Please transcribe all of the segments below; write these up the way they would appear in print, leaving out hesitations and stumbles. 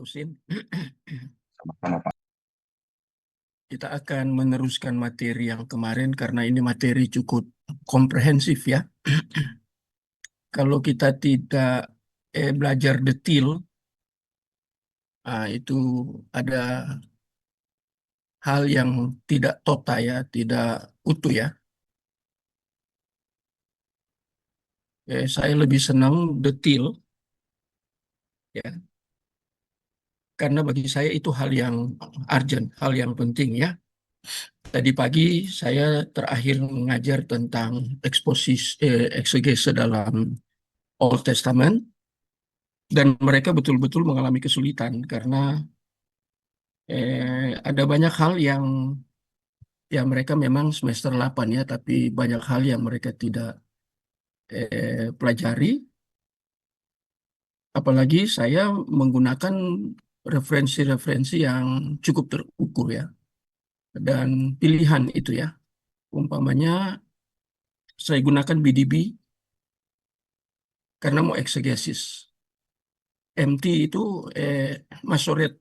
Husin, Sama-sama, Pak. kita akan meneruskan materi yang kemarin karena ini materi cukup komprehensif ya. Kalau kita tidak belajar detail, itu ada hal yang tidak total ya, tidak utuh ya. Saya lebih senang detail ya, karena bagi saya itu hal yang urgent, hal yang penting ya. Tadi pagi saya terakhir mengajar tentang eksegese dalam Old Testament. Dan mereka betul-betul mengalami kesulitan karena ada banyak hal yang ya mereka memang semester 8 ya, tapi banyak hal yang mereka tidak pelajari. Apalagi saya menggunakan referensi-referensi yang cukup terukur ya, dan pilihan itu ya. Umpamanya saya gunakan BDB karena mau eksegesis. MT itu masoret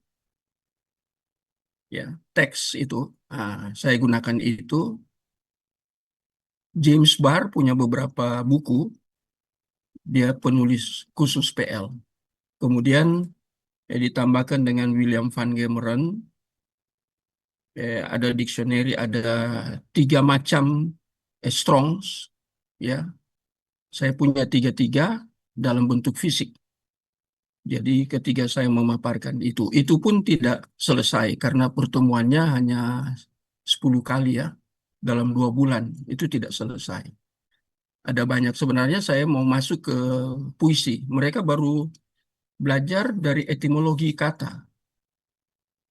ya, teks itu. Saya gunakan itu. James Barr punya beberapa buku, dia penulis khusus PL. Kemudian ditambahkan dengan William Van Gemeren, ada dictionary, ada 3 macam Strongs, ya. Saya punya tiga-tiga dalam bentuk fisik. Jadi ketika saya memaparkan itu pun tidak selesai karena pertemuannya hanya 10 kali ya, dalam 2 bulan, itu tidak selesai. Ada banyak. Sebenarnya saya mau masuk ke puisi. Mereka baru belajar dari etimologi kata,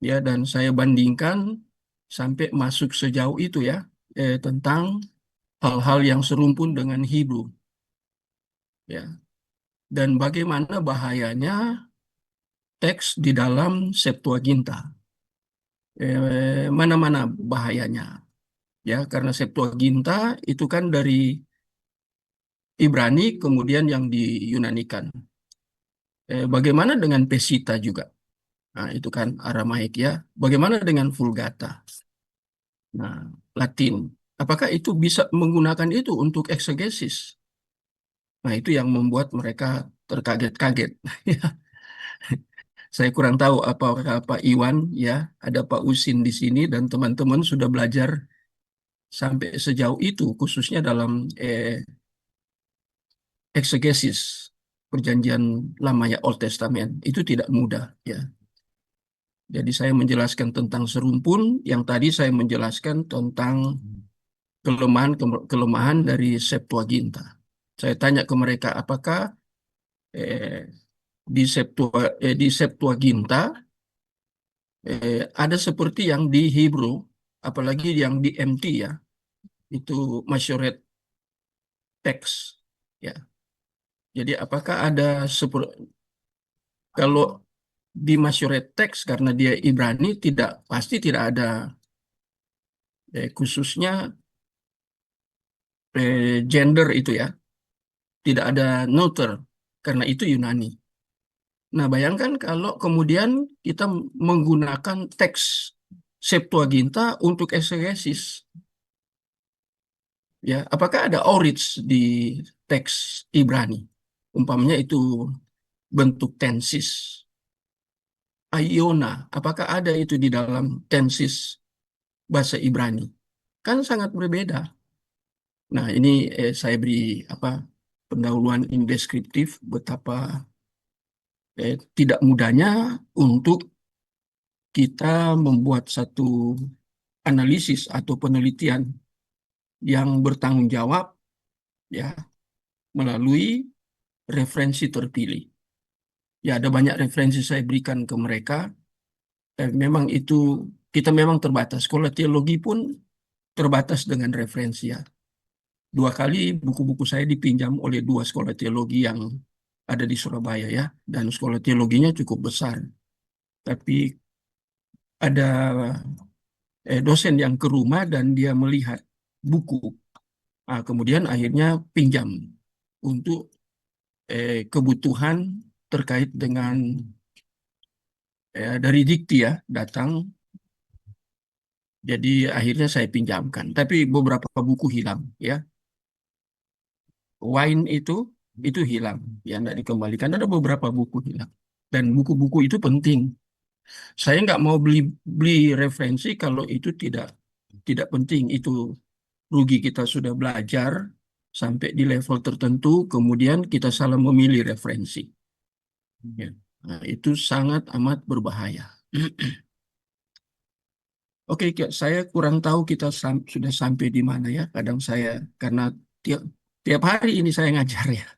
ya, dan saya bandingkan sampai masuk sejauh itu ya, tentang hal-hal yang serumpun dengan Hebrew, ya, dan bagaimana bahayanya teks di dalam Septuaginta. Mana-mana bahayanya, ya, karena Septuaginta itu kan dari Ibrani kemudian yang diyunanikan. Bagaimana dengan Pesita juga? Nah, itu kan Aramaik ya. Bagaimana dengan Vulgata? Nah, Latin. Apakah itu bisa menggunakan itu untuk eksegesis? Nah, itu yang membuat mereka terkaget-kaget. Ya, saya kurang tahu apakah Pak Iwan, ya, ada Pak Usin di sini dan teman-teman sudah belajar sampai sejauh itu, khususnya dalam eksegesis Perjanjian Lama ya, Old Testament. Itu tidak mudah, ya. Jadi saya menjelaskan tentang serumpun, yang tadi saya menjelaskan tentang kelemahan dari Septuaginta. Saya tanya ke mereka, apakah eh, di Septuaginta ada seperti yang di Hebrew, apalagi yang di MT ya, itu Masoret teks ya. Jadi apakah ada kalau di Masoret teks karena dia Ibrani tidak pasti tidak ada khususnya gender itu ya, tidak ada neuter karena itu Yunani. Nah, bayangkan kalau kemudian kita menggunakan teks Septuaginta untuk eksegesis, ya, apakah ada orits di teks Ibrani? Umpamanya itu bentuk tensis. Aiona, apakah ada itu di dalam tensis bahasa Ibrani? Kan sangat berbeda. Nah, ini saya beri apa pendahuluan indeskriptif betapa tidak mudahnya untuk kita membuat satu analisis atau penelitian yang bertanggung jawab ya melalui referensi terpilih. Ya, ada banyak referensi saya berikan ke mereka. Memang itu kita memang terbatas. Sekolah teologi pun terbatas dengan referensi ya. 2 kali buku-buku saya dipinjam oleh 2 sekolah teologi yang ada di Surabaya ya, dan sekolah teologinya cukup besar. Tapi ada dosen yang ke rumah dan dia melihat buku. Kemudian akhirnya pinjam untuk kebutuhan terkait dengan dari dikti ya datang. Jadi akhirnya saya pinjamkan. Tapi beberapa buku hilang ya. Wine itu hilang, ya nggak dikembalikan. Ada beberapa buku hilang. Dan buku-buku itu penting. Saya nggak mau beli beli referensi kalau itu tidak tidak penting. Itu rugi, kita sudah belajar sampai di level tertentu, kemudian kita salah memilih referensi. Ya. Nah, itu sangat amat berbahaya. Oke, saya kurang tahu kita sudah sampai di mana ya. Kadang saya, karena tiap tiap hari ini saya ngajar ya.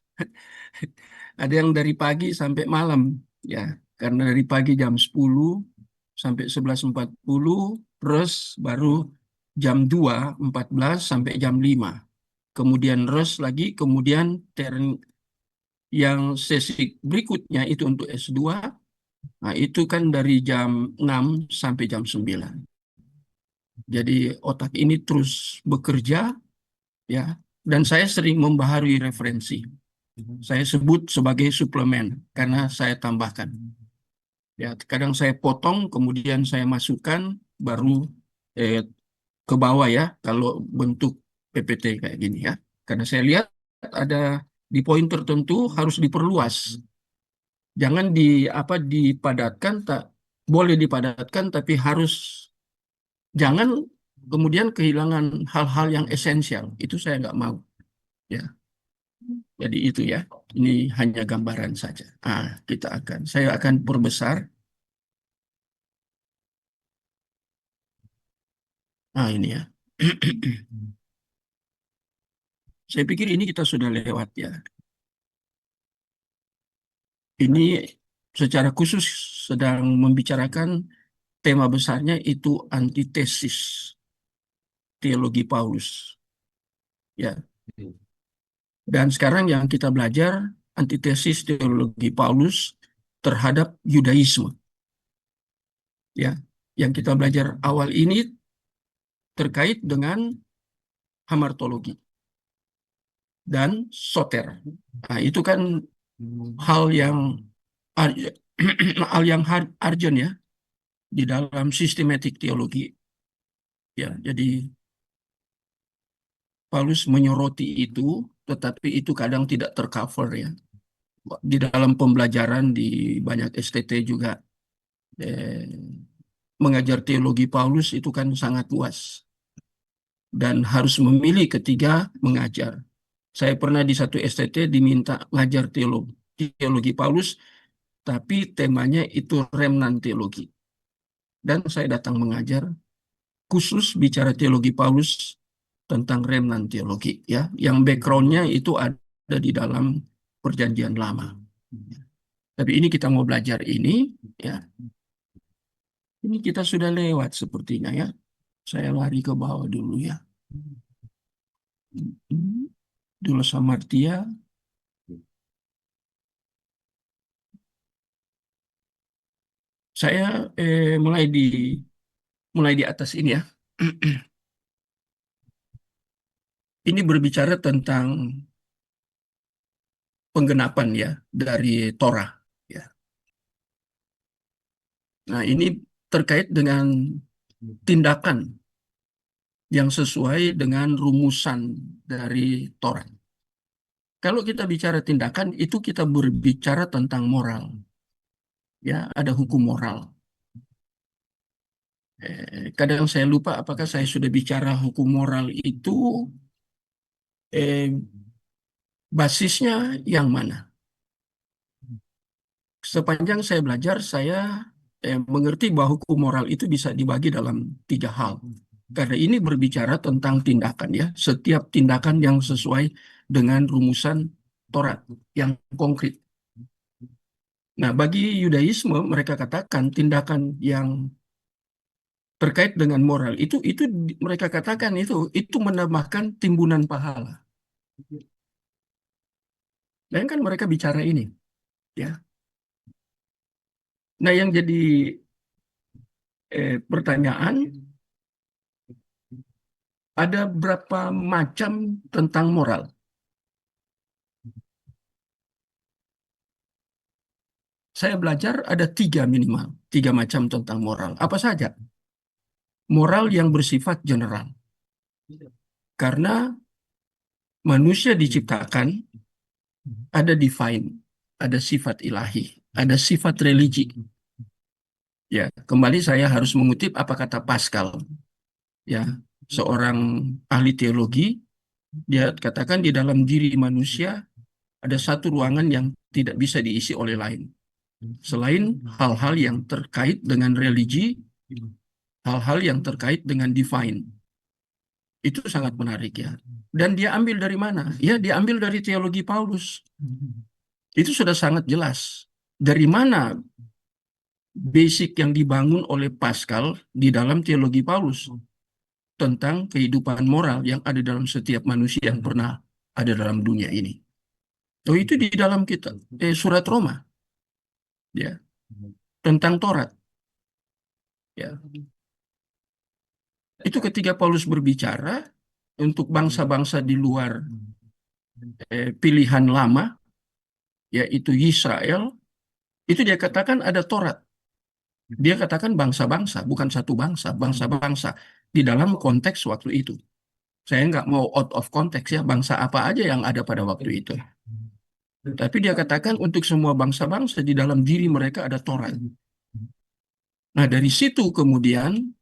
Ada yang dari pagi sampai malam ya. Karena dari pagi jam 10 sampai 11.40, terus baru jam 2.14 sampai jam 5. Kemudian rest lagi, kemudian yang sesi berikutnya itu untuk S2. Nah, itu kan dari jam 6 sampai jam 9. Jadi otak ini terus bekerja ya, dan saya sering membaharui referensi. Saya sebut sebagai suplemen karena saya tambahkan. Ya, kadang saya potong, kemudian saya masukkan, baru eh, ke bawah ya kalau bentuk PPT kayak gini ya. Karena saya lihat ada di poin tertentu harus diperluas. Jangan dipadatkan, tak boleh dipadatkan, tapi harus, jangan kemudian kehilangan hal-hal yang esensial. Itu saya nggak mau. Ya, jadi itu ya. Ini hanya gambaran saja. Saya akan perbesar. Ini ya. Saya pikir ini kita sudah lewat ya. Ini secara khusus sedang membicarakan tema besarnya itu antitesis teologi Paulus. Ya. Dan sekarang yang kita belajar antitesis teologi Paulus terhadap Yudaisme. Ya. Yang kita belajar awal ini terkait dengan hamartologi dan soter. Nah, itu kan hal yang hal yang urgent ya di dalam sistematik teologi. Ya, jadi Paulus menyoroti itu, tetapi itu kadang tidak tercover ya. Di dalam pembelajaran di banyak STT juga eh, mengajar teologi Paulus itu kan sangat luas dan harus memilih ketiga mengajar. Saya pernah di satu STT diminta ngajar teologi Paulus, tapi temanya itu remnant teologi. Dan saya datang mengajar khusus bicara teologi Paulus tentang remnant teologi ya, yang backgroundnya itu ada di dalam perjanjian lama. Tapi ini kita mau belajar ini ya. Ini kita sudah lewat sepertinya ya. Saya lari ke bawah dulu ya. Dulu Samartia. Saya mulai di atas ini ya. Ini berbicara tentang penggenapan ya dari Torah ya. Nah, ini terkait dengan tindakan yang sesuai dengan rumusan dari Torah. Kalau kita bicara tindakan, itu kita berbicara tentang moral. Ya, ada hukum moral. Kadang saya lupa apakah saya sudah bicara hukum moral itu eh, basisnya yang mana. Sepanjang saya belajar, saya mengerti bahwa hukum moral itu bisa dibagi dalam 3 hal. Karena ini berbicara tentang tindakan ya, setiap tindakan yang sesuai dengan rumusan Taurat yang konkret. Nah, bagi Yudaisme mereka katakan tindakan yang terkait dengan moral itu mereka katakan itu menambahkan timbunan pahala. Dan kan mereka bicara ini, ya. Nah, yang jadi pertanyaan, ada berapa macam tentang moral? saya belajar ada tiga minimal, tiga macam tentang moral. Apa saja? Moral yang bersifat general. Karena manusia diciptakan ada divine, ada sifat ilahi, ada sifat religi. Ya, kembali saya harus mengutip apa kata Pascal, ya, seorang ahli teologi. Dia katakan di dalam diri manusia ada satu ruangan yang tidak bisa diisi oleh lain. Selain hal-hal yang terkait dengan religi, hal-hal yang terkait dengan divine. Itu sangat menarik ya. Dan dia ambil dari mana? Ya, dia ambil dari teologi Paulus. Itu sudah sangat jelas. Dari mana basic yang dibangun oleh Pascal di dalam teologi Paulus tentang kehidupan moral yang ada dalam setiap manusia yang pernah ada dalam dunia ini. Oh, itu di dalam kita surat Roma, ya, tentang Taurat, ya. Itu ketika Paulus berbicara untuk bangsa-bangsa di luar pilihan lama, yaitu Israel, itu dia katakan ada Taurat. Dia katakan bangsa-bangsa, bukan satu bangsa, bangsa-bangsa di dalam konteks waktu itu. Saya nggak mau out of konteks ya, bangsa apa aja yang ada pada waktu itu. Tapi dia katakan untuk semua bangsa-bangsa di dalam diri mereka ada Taurat. Nah, dari situ kemudian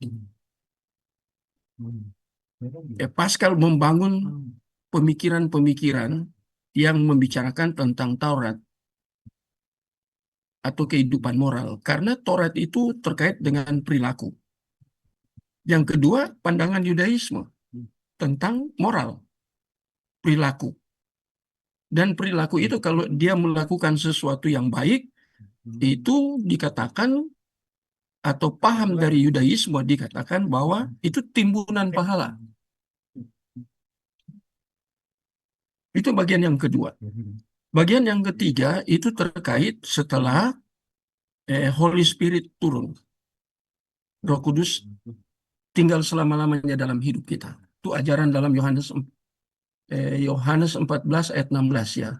Pascal membangun pemikiran-pemikiran yang membicarakan tentang Taurat atau kehidupan moral. Karena Taurat itu terkait dengan perilaku. Yang kedua, pandangan Yudaisme tentang moral, perilaku. Dan perilaku itu kalau dia melakukan sesuatu yang baik, itu dikatakan atau paham dari Yudaisme dikatakan bahwa itu timbunan pahala. Itu bagian yang kedua. Bagian yang ketiga itu terkait setelah Holy Spirit turun. Roh Kudus tinggal selama-lamanya dalam hidup kita. Itu ajaran dalam Yohanes 14 ayat 16 ya.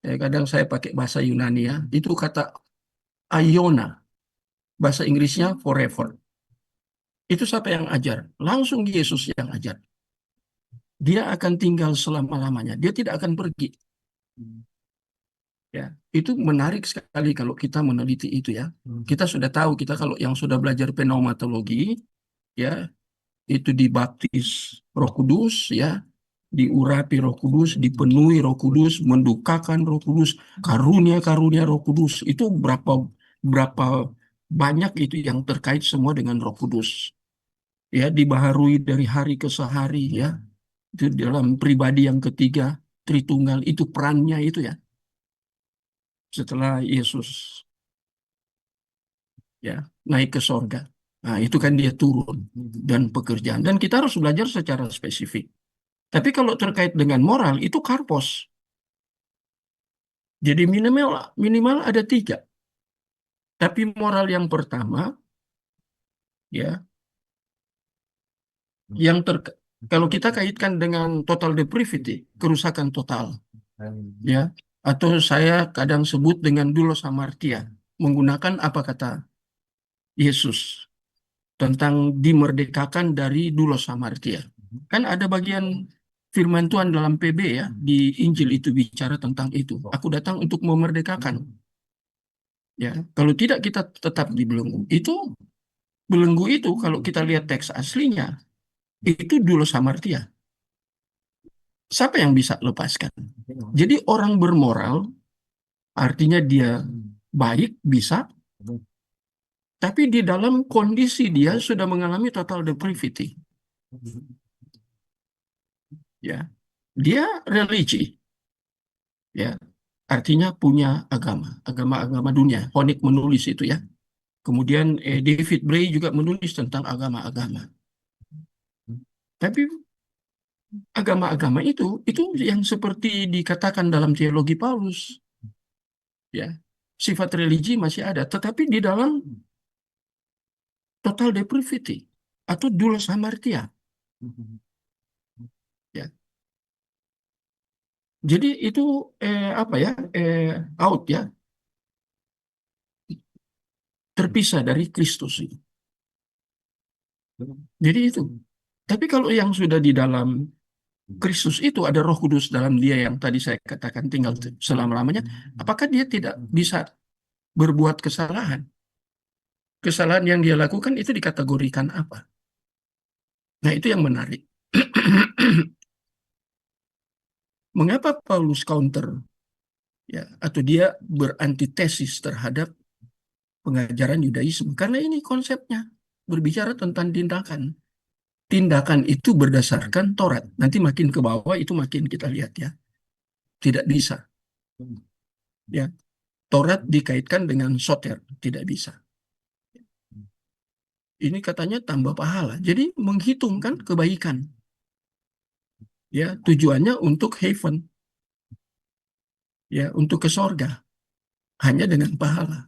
Kadang saya pakai bahasa Yunani ya. Itu kata aiona. Bahasa Inggrisnya forever. Itu siapa yang ajar? Langsung Yesus yang ajar. Dia akan tinggal selama-lamanya. Dia tidak akan pergi. Ya, itu menarik sekali kalau kita meneliti itu ya. Kita sudah tahu, kita kalau yang sudah belajar pneumatologi, ya, itu dibaptis Roh Kudus, ya, diurapi Roh Kudus, dipenuhi Roh Kudus, mendukakan Roh Kudus, karunia-karunia Roh Kudus. Itu berapa berapa banyak itu yang terkait semua dengan Roh Kudus. Ya, dibaharui dari hari ke sehari ya. Itu dalam pribadi yang ketiga, Tritunggal itu perannya itu ya. Setelah Yesus ya naik ke sorga. Nah, itu kan dia turun dan pekerjaan. Dan kita harus belajar secara spesifik. Tapi kalau terkait dengan moral, itu karpos. Jadi minimal minimal ada tiga. Tapi moral yang pertama, ya, yang kalau kita kaitkan dengan total depravity, kerusakan total, ya, atau saya kadang sebut dengan doulos hamartia, menggunakan apa kata Yesus tentang dimerdekakan dari doulos hamartia. Kan ada bagian firman Tuhan dalam PB ya, di Injil itu bicara tentang itu. Aku datang untuk memerdekakan. Ya, kalau tidak kita tetap dibelenggu. Itu belenggu itu kalau kita lihat teks aslinya itu doulos hamartia. Siapa yang bisa lepaskan? Jadi orang bermoral artinya dia baik bisa, tapi di dalam kondisi dia sudah mengalami total depravity. Ya, dia religi. Ya, artinya punya agama dunia. Honik menulis itu ya. Kemudian David Bray juga menulis tentang agama-agama. Tapi agama-agama itu yang seperti dikatakan dalam teologi Paulus, ya, sifat religi masih ada, tetapi di dalam total depravity atau doulos hamartia. Ya, jadi itu apa ya out ya. terpisah dari Kristus itu. Jadi itu. Tapi kalau yang sudah di dalam Kristus itu ada Roh Kudus dalam dia yang tadi saya katakan tinggal selama-lamanya, apakah dia tidak bisa berbuat kesalahan? Kesalahan yang dia lakukan itu dikategorikan apa? Nah, itu yang menarik. Mengapa Paulus counter ya atau dia berantitesis terhadap pengajaran Yudaisme? Karena ini konsepnya berbicara tentang tindakan. Tindakan itu berdasarkan Taurat. Nanti makin ke bawah itu makin kita lihat ya. Tidak bisa. Ya, Taurat dikaitkan dengan soter, tidak bisa. Ini katanya tambah pahala. Jadi menghitungkan kebaikan. Ya, tujuannya untuk heaven. Ya, untuk ke sorga. Hanya dengan pahala.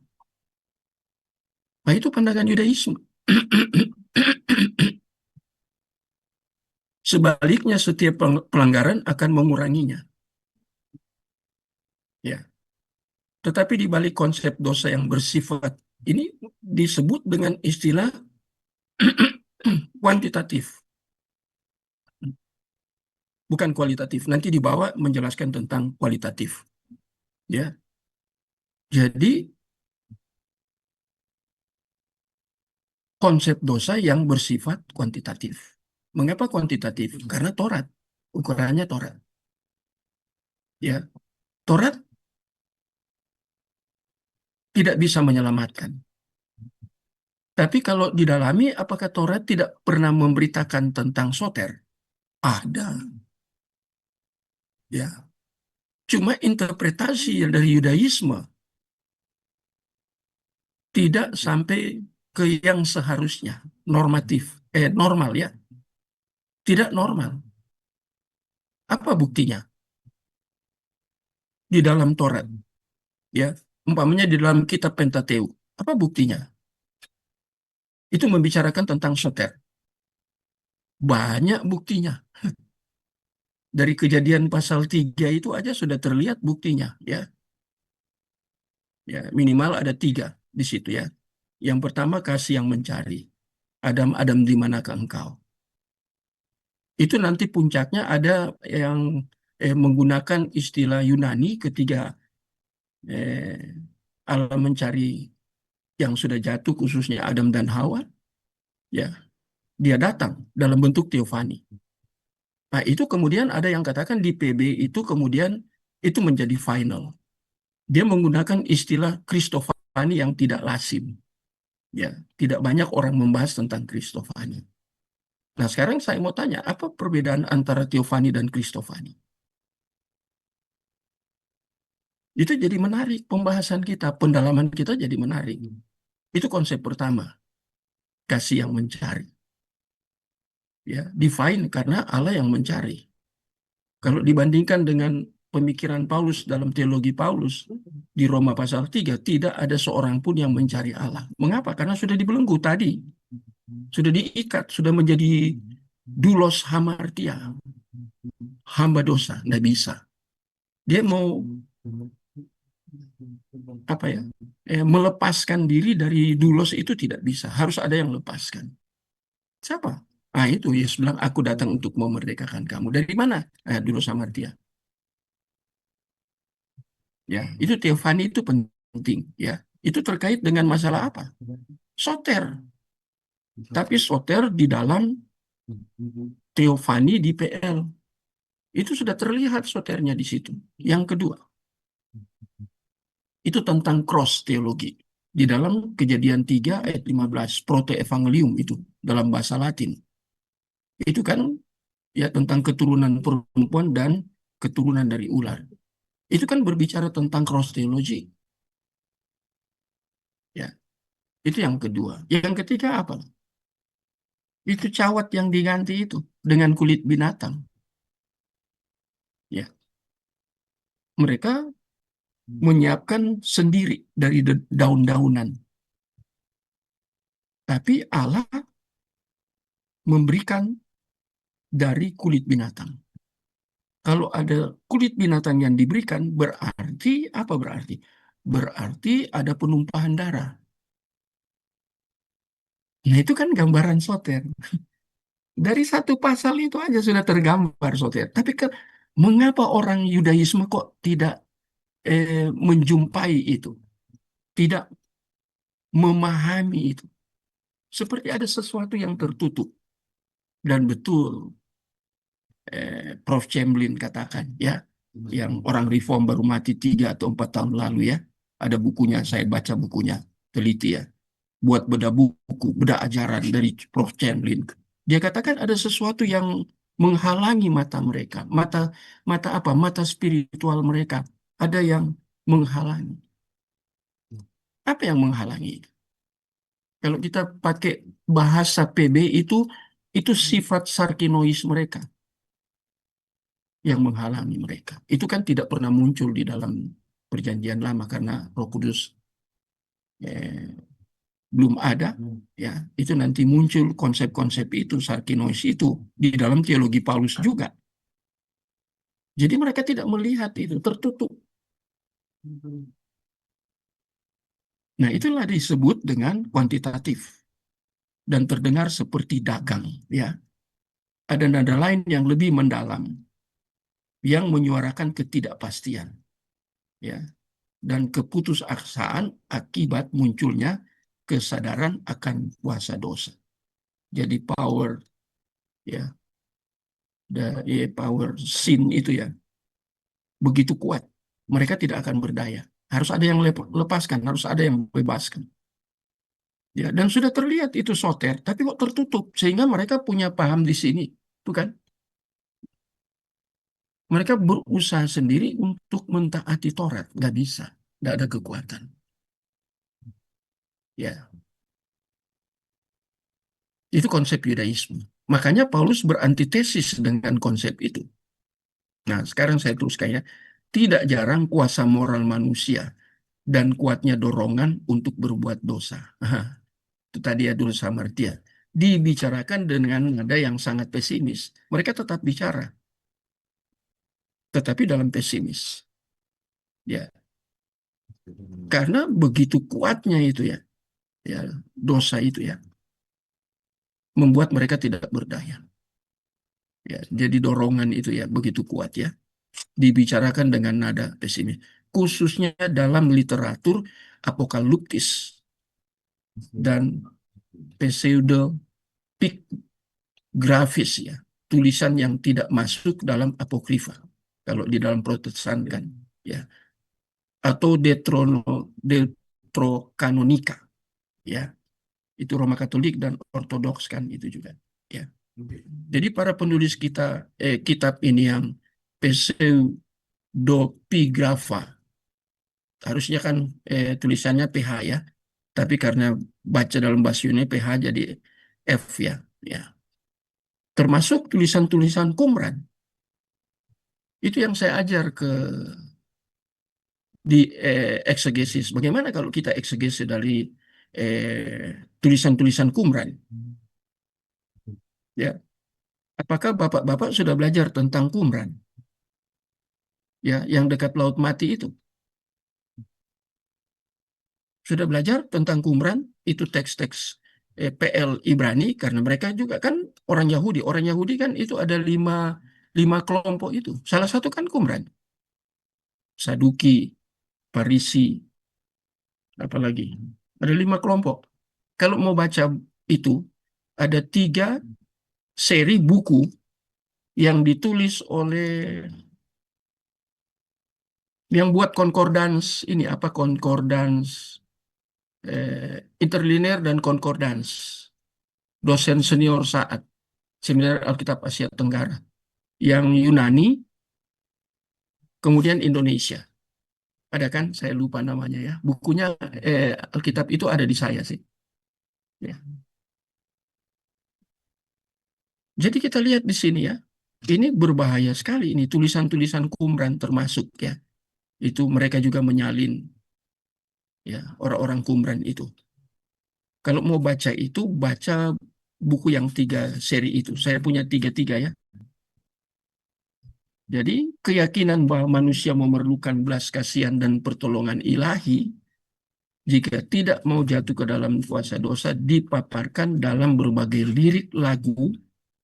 Nah, itu pandangan Yudaisme. Sebaliknya, setiap pelanggaran akan menguranginya. Ya. Tetapi di balik konsep dosa yang bersifat ini disebut dengan istilah kuantitatif, bukan kualitatif. Nanti di bawah menjelaskan tentang kualitatif. Ya. Jadi konsep dosa yang bersifat kuantitatif. Mengapa kuantitatif? Karena Taurat, ukurannya Taurat. Ya, Taurat tidak bisa menyelamatkan. Tapi kalau didalami, apakah Taurat tidak pernah memberitakan tentang soter? Ada, ya. Cuma interpretasi dari Yudaisme tidak sampai ke yang seharusnya normatif, normal ya, tidak normal. Apa buktinya? Di dalam Taurat, ya, umpamanya di dalam kitab Pentateuch, apa buktinya? Itu membicarakan tentang soter. Banyak buktinya. Dari Kejadian pasal 3 itu aja sudah terlihat buktinya, ya. Ya, minimal ada 3 di situ ya. Yang pertama kasih yang mencari. Adam, Adam di manakah engkau? Itu nanti puncaknya ada yang menggunakan istilah Yunani ketika eh, Allah mencari yang sudah jatuh khususnya Adam dan Hawa, ya dia datang dalam bentuk teofani. Nah itu kemudian ada yang katakan di PB itu kemudian itu menjadi final. Dia menggunakan istilah Kristofani yang tidak lazim, ya tidak banyak orang membahas tentang Kristofani. Nah sekarang saya mau tanya apa perbedaan antara teofani dan Kristofani? Itu jadi menarik pembahasan kita, pendalaman kita jadi menarik. Itu konsep pertama, kasih yang mencari. Ya, divine karena Allah yang mencari. Kalau dibandingkan dengan pemikiran Paulus dalam teologi Paulus di Roma pasal 3, tidak ada seorang pun yang mencari Allah. Mengapa? Karena sudah dibelenggu tadi. Sudah diikat, sudah menjadi doulos hamartia, hamba dosa, nggak bisa. Dia mau apa ya? Melepaskan diri dari doulos itu tidak bisa. Harus ada yang lepaskan. Siapa? Ah itu Yesus bilang, aku datang untuk memerdekakan kamu. Dari mana? Doulos hamartia. Ya, itu teofani itu penting. Ya, itu terkait dengan masalah apa? Soter. Tapi soter di dalam teofani di PL. Itu sudah terlihat soternya di situ. Yang kedua, itu tentang cross teologi. Di dalam Kejadian 3 ayat 15, proto-evangelium itu dalam bahasa Latin. Itu kan ya tentang keturunan perempuan dan keturunan dari ular. Itu kan berbicara tentang cross teologi. Ya, itu yang kedua. Yang ketiga apa? Itu cawat yang diganti itu dengan kulit binatang. Ya, mereka menyiapkan sendiri dari daun-daunan. Tapi Allah memberikan dari kulit binatang. Kalau ada kulit binatang yang diberikan, berarti apa berarti? Berarti ada penumpahan darah. Nah, itu kan gambaran soter. Dari satu pasal itu aja sudah tergambar soter. Tapi mengapa orang Yudaisme kok tidak menjumpai itu, tidak memahami itu? Seperti ada sesuatu yang tertutup. Dan betul, Prof. Chamberlain katakan, ya, yang orang reform baru mati 3 atau 4 tahun lalu, ya. Ada bukunya, saya baca bukunya, teliti, ya. Buat beda buku, beda ajaran dari Prof. Chamberlain. Dia katakan ada sesuatu yang menghalangi mata mereka. Mata mata apa? Mata spiritual mereka. Ada yang menghalangi. Apa yang menghalangi itu? Kalau kita pakai bahasa PB itu sifat sarkinois mereka yang menghalangi mereka. Itu kan tidak pernah muncul di dalam perjanjian lama karena Roh Kudus eh, belum ada, ya. Itu nanti muncul konsep-konsep itu, sarkinois itu di dalam teologi Paulus juga. Jadi mereka tidak melihat itu, tertutup. Nah, itulah disebut dengan kuantitatif dan terdengar seperti dagang, ya. Ada nada lain yang lebih mendalam yang menyuarakan ketidakpastian, ya, dan keputusasaan akibat munculnya kesadaran akan kuasa dosa. Jadi power, ya, dari power sin itu, ya, begitu kuat, mereka tidak akan berdaya. Harus ada yang lepaskan, harus ada yang bebaskan. Ya, dan sudah terlihat itu soter, tapi kok tertutup sehingga mereka punya paham di sini, bukan? Mereka berusaha sendiri untuk mentaati Taurat, nggak bisa, nggak ada kekuatan. Ya, itu konsep Yudaisme. Makanya Paulus berantitesis dengan konsep itu. Nah, sekarang saya teruskan, ya. Tidak jarang kuasa moral manusia dan kuatnya dorongan untuk berbuat dosa. Itu tadi Adul Samartia. Dibicarakan dengan nada yang sangat pesimis. Mereka tetap bicara, tetapi dalam pesimis. Ya, karena begitu kuatnya itu, ya, ya, dosa itu, ya, membuat mereka tidak berdaya. Ya, jadi dorongan itu, ya, begitu kuat, ya. Dibicarakan dengan nada pesimis. Khususnya dalam literatur apokaliptis dan pseudepigrafis, ya. Tulisan yang tidak masuk dalam apokrifa. Kalau di dalam Protestan kan, ya. Atau Deuterokanonika, ya. Itu Roma Katolik dan Ortodoks kan itu juga, ya. Jadi para penulis kitab ini yang pseudopigrafa, harusnya kan tulisannya PH, ya. Tapi karena baca dalam bahasa Yunani PH jadi F, ya. Ya. Termasuk tulisan-tulisan Qumran. Itu yang saya ajar di eksegesis. Bagaimana kalau kita eksegesis dari tulisan-tulisan Qumran? Ya. Apakah bapak-bapak sudah belajar tentang Qumran? Ya, yang dekat Laut Mati itu. Sudah belajar tentang Qumran? Itu teks-teks PL Ibrani, karena mereka juga kan orang Yahudi. Orang Yahudi kan itu ada lima kelompok itu. Salah satu kan Qumran. Saduki, Parisi, apalagi. Ada 5 kelompok. Kalau mau baca itu, ada 3 seri buku yang ditulis oleh yang buat concordance ini, apa, concordance interlinear dan concordance. Dosen senior saat Seminar Alkitab Asia Tenggara. Yang Yunani, kemudian Indonesia. Ada kan? Saya lupa namanya, ya. Bukunya Alkitab itu ada di saya sih. Ya. Jadi kita lihat di sini, ya. Ini berbahaya sekali, ini tulisan-tulisan Qumran termasuk, ya. Itu mereka juga menyalin, ya, orang-orang Qumran itu. Kalau mau baca itu, baca buku yang 3 seri itu. Saya punya tiga-tiga, ya. Jadi keyakinan bahwa manusia memerlukan belas kasihan dan pertolongan ilahi jika tidak mau jatuh ke dalam kuasa dosa, dipaparkan dalam berbagai lirik lagu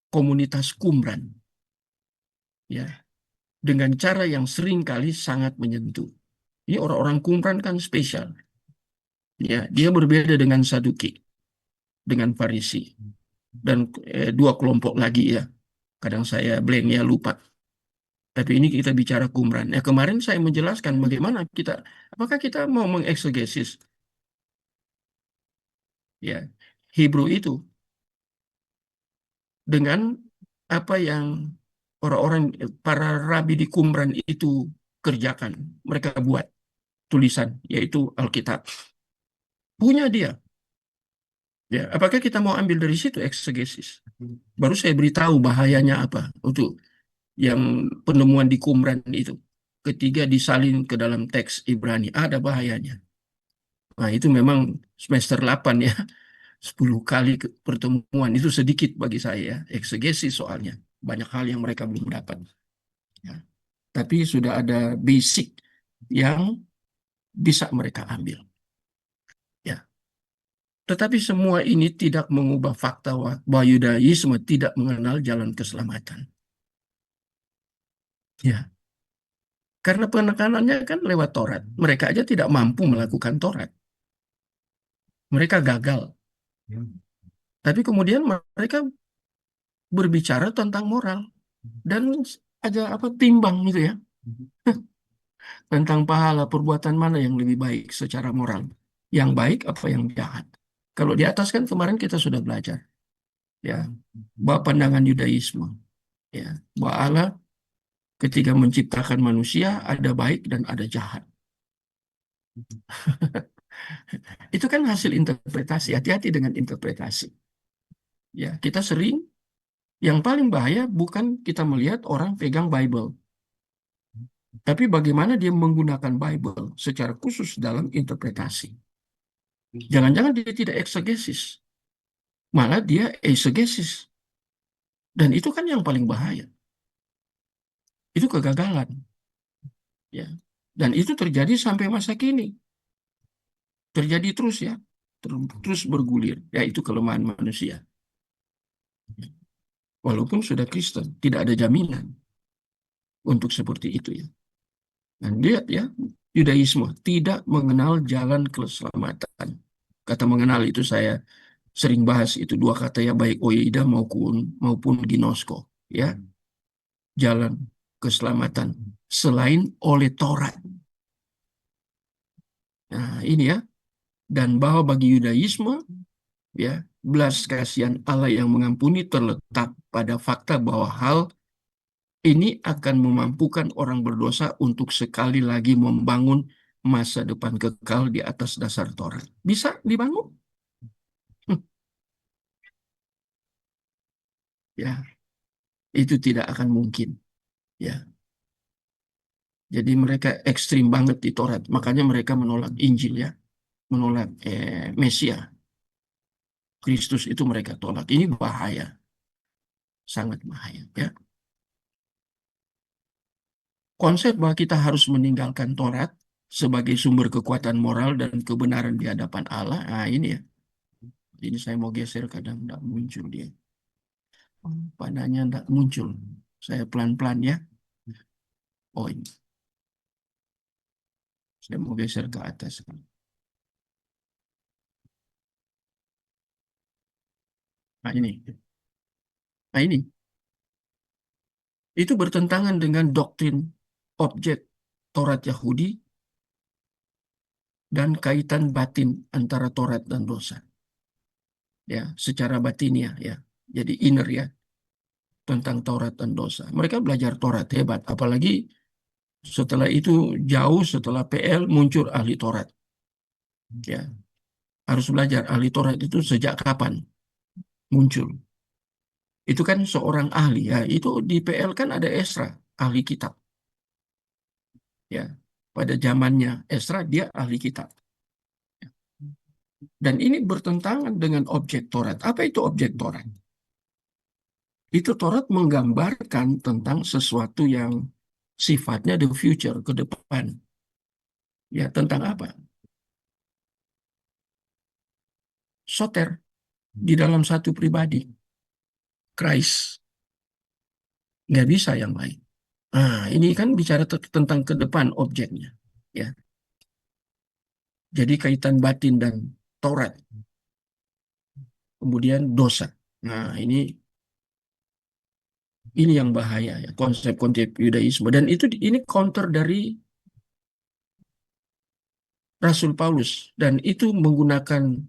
komunitas Qumran, ya, dengan cara yang seringkali sangat menyentuh. Ini orang-orang Qumran kan spesial, ya, dia berbeda dengan Saduki, dengan Farisi, dan dua kelompok lagi ya. Kadang saya blank ya, lupa. Tapi ini kita bicara Qumran. Ya, kemarin saya menjelaskan bagaimana apakah kita mau mengeksegesis ya Hebrew itu dengan apa yang orang-orang para rabi di Qumran itu kerjakan. Mereka buat tulisan, yaitu Alkitab. Punya dia. Ya, apakah kita mau ambil dari situ eksegesis? Baru saya beritahu bahayanya apa untuk yang penemuan di Qumran itu. Ketiga disalin ke dalam teks Ibrani, ada bahayanya. Nah, itu memang semester 8 ya. 10 kali pertemuan itu sedikit bagi saya ya. Eksegesis soalnya. Banyak hal yang mereka belum dapat. Ya. Tapi sudah ada basic yang bisa mereka ambil. Ya. Tetapi semua ini tidak mengubah fakta bahwa Yudaisme tidak mengenal jalan keselamatan. Ya. Karena penekanannya kan lewat Taurat. Mereka aja tidak mampu melakukan Taurat. Mereka gagal. Tapi kemudian mereka berbicara tentang moral dan ada apa timbang gitu ya, tentang pahala perbuatan mana yang lebih baik secara moral, yang baik apa yang jahat. Kalau di atas kan kemarin kita sudah belajar ya, bahwa pandangan Yudaisme ya, bahwa Allah ketika menciptakan manusia ada baik dan ada jahat. Itu kan hasil interpretasi. Hati-hati dengan interpretasi. Ya, kita sering yang paling bahaya bukan kita melihat orang pegang Bible, tapi bagaimana dia menggunakan Bible secara khusus dalam interpretasi. Jangan-jangan dia tidak eksegesis, malah dia eisegesis. Dan itu kan yang paling bahaya. Itu kegagalan. Ya. Dan itu terjadi sampai masa kini. Terjadi terus ya. Terus bergulir. Ya, itu kelemahan manusia. Walaupun sudah Kristen, tidak ada jaminan untuk seperti itu ya. Dan lihat ya, Yudaisme tidak mengenal jalan keselamatan. Kata mengenal itu saya sering bahas itu dua kata ya, baik oida maupun ginosko ya, jalan keselamatan selain oleh Taurat. Nah, ini ya, dan bahwa bagi Yudaisme ya, belas kasihan Allah yang mengampuni terletak pada fakta bahwa hal ini akan memampukan orang berdosa untuk sekali lagi membangun masa depan kekal di atas dasar Taurat. Bisa dibangun? Ya, itu tidak akan mungkin. Ya, jadi mereka ekstrim banget di Taurat. Makanya mereka menolak Injil ya, menolak Mesia. Kristus itu mereka tolak. Ini bahaya, sangat bahaya. Ya, konsep bahwa kita harus meninggalkan Taurat sebagai sumber kekuatan moral dan kebenaran di hadapan Allah. Nah, ini ya. Ini saya mau geser kadang tidak muncul dia. Padanya tidak muncul. Saya pelan-pelan ya. Oh ini. Saya mau geser ke atas. Nah ini. Nah ini. Itu bertentangan dengan doktrin objek Taurat Yahudi dan kaitan batin antara Taurat dan dosa. Ya, secara batinnya ya. Jadi inner ya, tentang Taurat dan dosa. Mereka belajar Taurat hebat, apalagi setelah itu jauh setelah PL muncul ahli Taurat. Ya, harus belajar ahli Taurat itu sejak kapan muncul. Itu kan seorang ahli ya. Itu di PL kan ada Esra, ahli kitab. Ya, pada zamannya Esra dia ahli kitab. Dan ini bertentangan dengan objek Taurat. Apa itu objek Taurat? Itu Taurat menggambarkan tentang sesuatu yang sifatnya the future, ke depan. Ya, tentang apa? soter di dalam satu pribadi, Christ. Nggak bisa yang lain. Nah, ini kan bicara tentang ke depan objeknya. Ya, jadi kaitan batin dan Taurat, kemudian dosa. Nah, ini yang bahaya ya, konsep-konsep Yudaisme. Dan ini counter dari Rasul Paulus, dan itu menggunakan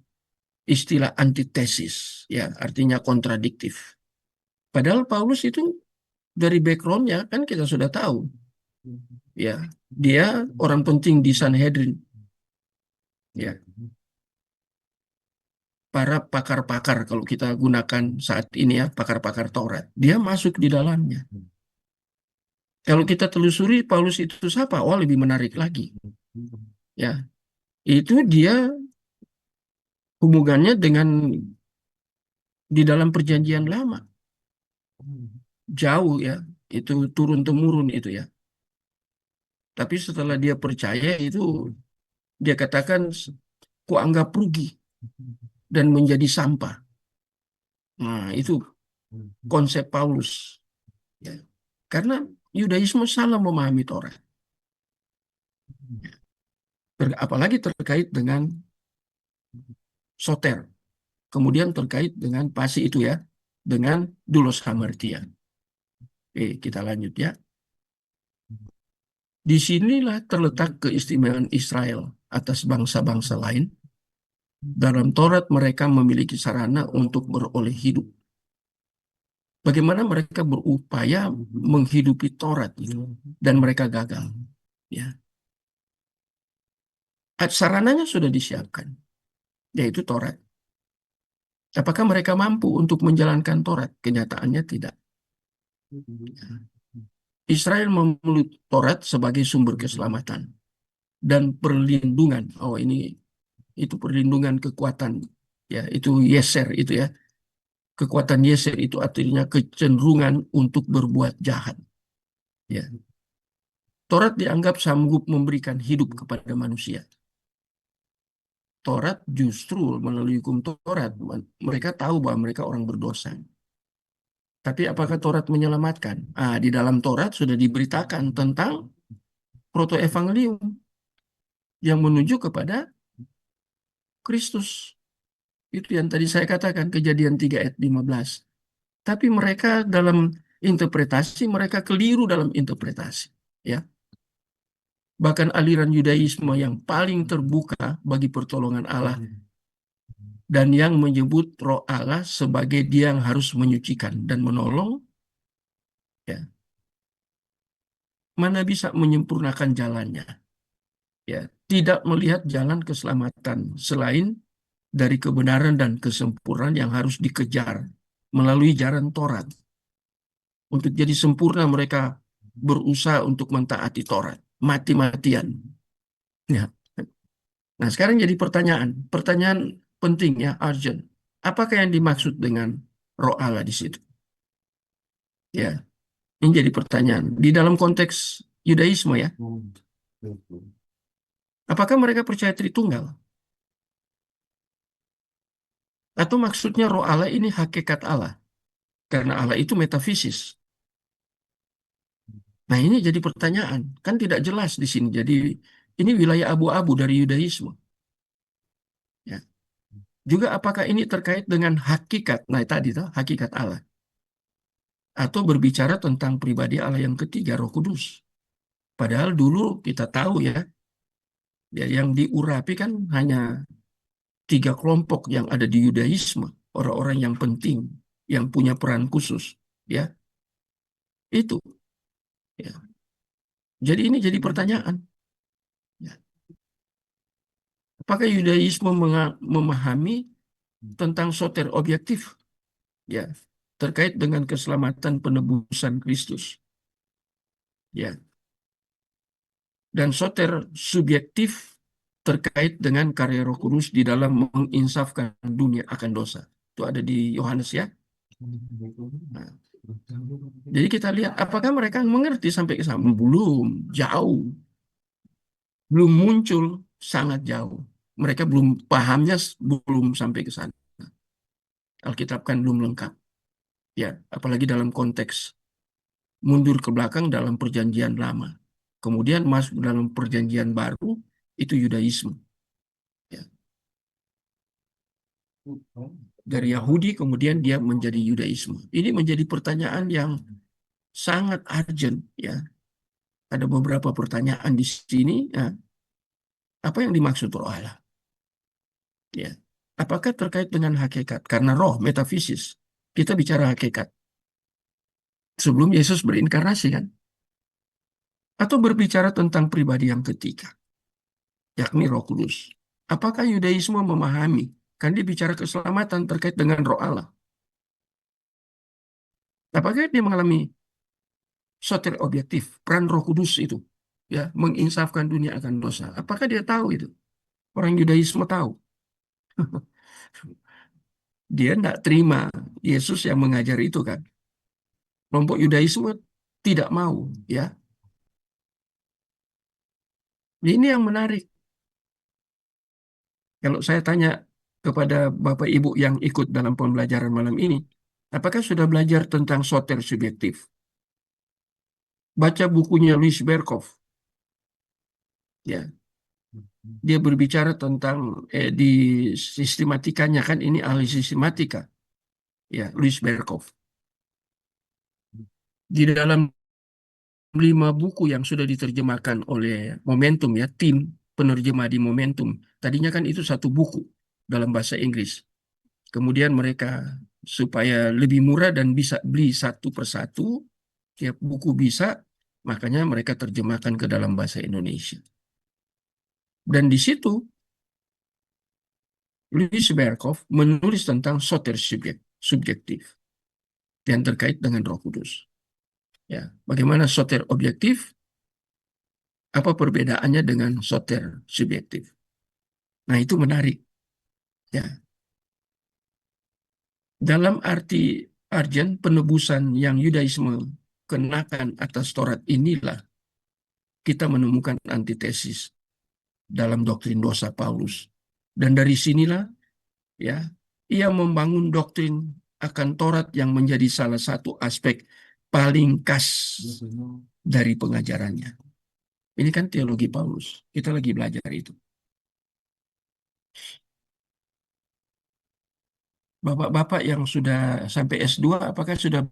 istilah antitesis, ya, artinya kontradiktif. Padahal Paulus itu dari backgroundnya kan kita sudah tahu, ya, dia orang penting di Sanhedrin, ya, para pakar-pakar kalau kita gunakan saat ini ya, pakar-pakar Taurat, dia masuk di dalamnya. Kalau kita telusuri Paulus itu siapa? Oh, lebih menarik lagi, ya, itu dia hubungannya dengan di dalam perjanjian lama jauh ya, itu turun temurun itu ya. Tapi setelah dia percaya itu, dia katakan, ku anggap rugi dan menjadi sampah. Nah, itu konsep Paulus. Ya. Karena Yudaisme salah memahami Taurat. Apalagi terkait dengan soter. Kemudian terkait dengan pasi itu ya, dengan doulos hamartia. Oke, kita lanjut ya. Disinilah terletak keistimewaan Israel atas bangsa-bangsa lain. Dalam Taurat mereka memiliki sarana untuk beroleh hidup. Bagaimana mereka berupaya menghidupi Taurat itu, dan mereka gagal. Ya, sarananya sudah disiapkan, yaitu Taurat. Apakah mereka mampu untuk menjalankan Taurat? Kenyataannya tidak. Israel memeluk Taurat sebagai sumber keselamatan dan perlindungan. Oh, itu perlindungan kekuatan. Ya, itu Yeser itu ya. Kekuatan Yeser itu artinya kecenderungan untuk berbuat jahat. Ya. Taurat dianggap sanggup memberikan hidup kepada manusia. Taurat justru melalui hukum Taurat, mereka tahu bahwa mereka orang berdosa. Tapi apakah Taurat menyelamatkan? Di dalam Taurat sudah diberitakan tentang protoevangelium yang menuju kepada Kristus. Itu yang tadi saya katakan, Kejadian 3 ayat 15. Tapi mereka dalam interpretasi, mereka keliru dalam interpretasi. Ya. Bahkan aliran Yudaisme yang paling terbuka bagi pertolongan Allah dan yang menyebut Roh Allah sebagai Dia yang harus menyucikan dan menolong, ya, mana bisa menyempurnakan jalannya, ya, tidak melihat jalan keselamatan selain dari kebenaran dan kesempurnaan yang harus dikejar melalui jalan Taurat. Untuk jadi sempurna mereka berusaha untuk mentaati Taurat mati-matian, ya. Nah, sekarang jadi pertanyaan penting ya, urgent. Apakah yang dimaksud dengan Roh Allah di situ? Ya, ini jadi pertanyaan. Di dalam konteks Yudaisme ya, apakah mereka percaya Tritunggal? Atau maksudnya Roh Allah ini hakikat Allah? Karena Allah itu metafisis. Nah, ini jadi pertanyaan. Kan tidak jelas di sini. Jadi, ini wilayah abu-abu dari Yudaisme. Ya. Juga apakah ini terkait dengan hakikat? Nah, tadi tuh, hakikat Allah. Atau berbicara tentang pribadi Allah yang ketiga, Roh Kudus. Padahal dulu kita tahu ya, yang diurapi kan hanya 3 kelompok yang ada di Yudaisme, orang-orang yang penting, yang punya peran khusus, ya, itu. Ya. Jadi ini jadi pertanyaan. Ya. Apakah Yudaisme memahami tentang soter objektif, ya, terkait dengan keselamatan penebusan Kristus, ya, dan soter subjektif terkait dengan karya Roh Kudus di dalam menginsafkan dunia akan dosa. Itu ada di Yohanes ya. Nah, jadi kita lihat apakah mereka mengerti sampai ke sana? Belum, jauh. Belum muncul, sangat jauh. Mereka belum pahamnya, belum sampai ke sana. Alkitab kan belum lengkap. Ya, apalagi dalam konteks mundur ke belakang dalam perjanjian lama. Kemudian masuk dalam perjanjian baru, itu Yudaisme. Ya. Dari Yahudi kemudian dia menjadi Yudaisme. Ini menjadi pertanyaan yang sangat urgent. Ya. Ada beberapa pertanyaan di sini. Ya. Apa yang dimaksud roh Allah? Ya. Apakah terkait dengan hakikat? Karena roh, metafisis. Kita bicara hakikat. Sebelum Yesus berinkarnasi kan? Atau berbicara tentang pribadi yang ketiga, yakni Roh Kudus. Apakah Yudaisme memahami? Kan dia bicara keselamatan terkait dengan roh Allah. Apakah dia mengalami soter objektif, peran Roh Kudus itu, ya, menginsafkan dunia akan dosa? Apakah dia tahu itu? Orang Yudaisme tahu. Dia tidak terima Yesus yang mengajar itu kan. Kelompok Yudaisme tidak mau, ya. Ini yang menarik. Kalau saya tanya kepada Bapak Ibu yang ikut dalam pembelajaran malam ini, apakah sudah belajar tentang soter subjektif? Baca bukunya Louis Berkhof. Ya, dia berbicara tentang di sistematikanya kan ini ahli sistematika. Ya, Louis Berkhof. Di dalam 5 buku yang sudah diterjemahkan oleh Momentum ya, tim penerjemah di Momentum. Tadinya kan itu satu buku dalam bahasa Inggris. Kemudian mereka supaya lebih murah dan bisa beli satu persatu, tiap buku bisa, makanya mereka terjemahkan ke dalam bahasa Indonesia. Dan di situ Louis Berkhof menulis tentang soter subjektif yang terkait dengan Roh Kudus. Ya, bagaimana soter objektif? Apa perbedaannya dengan soter subjektif? Nah, itu menarik. Ya, dalam arti urgent, penebusan yang Yudaisme kenakan atas Taurat inilah kita menemukan antitesis dalam doktrin dosa Paulus. Dan dari sinilah ya ia membangun doktrin akan Taurat yang menjadi salah satu aspek paling khas dari pengajarannya. Ini kan teologi Paulus. Kita lagi belajar itu. Bapak-bapak yang sudah sampai S2, apakah sudah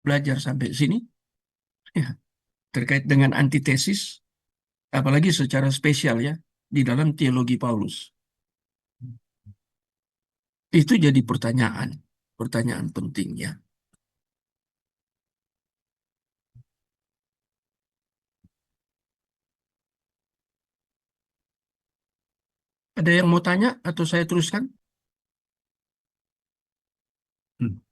belajar sampai sini? Ya, terkait dengan antitesis, apalagi secara spesial ya, di dalam teologi Paulus. Itu jadi pertanyaan, pertanyaan penting ya. Ada yang mau tanya atau saya teruskan? Hmm.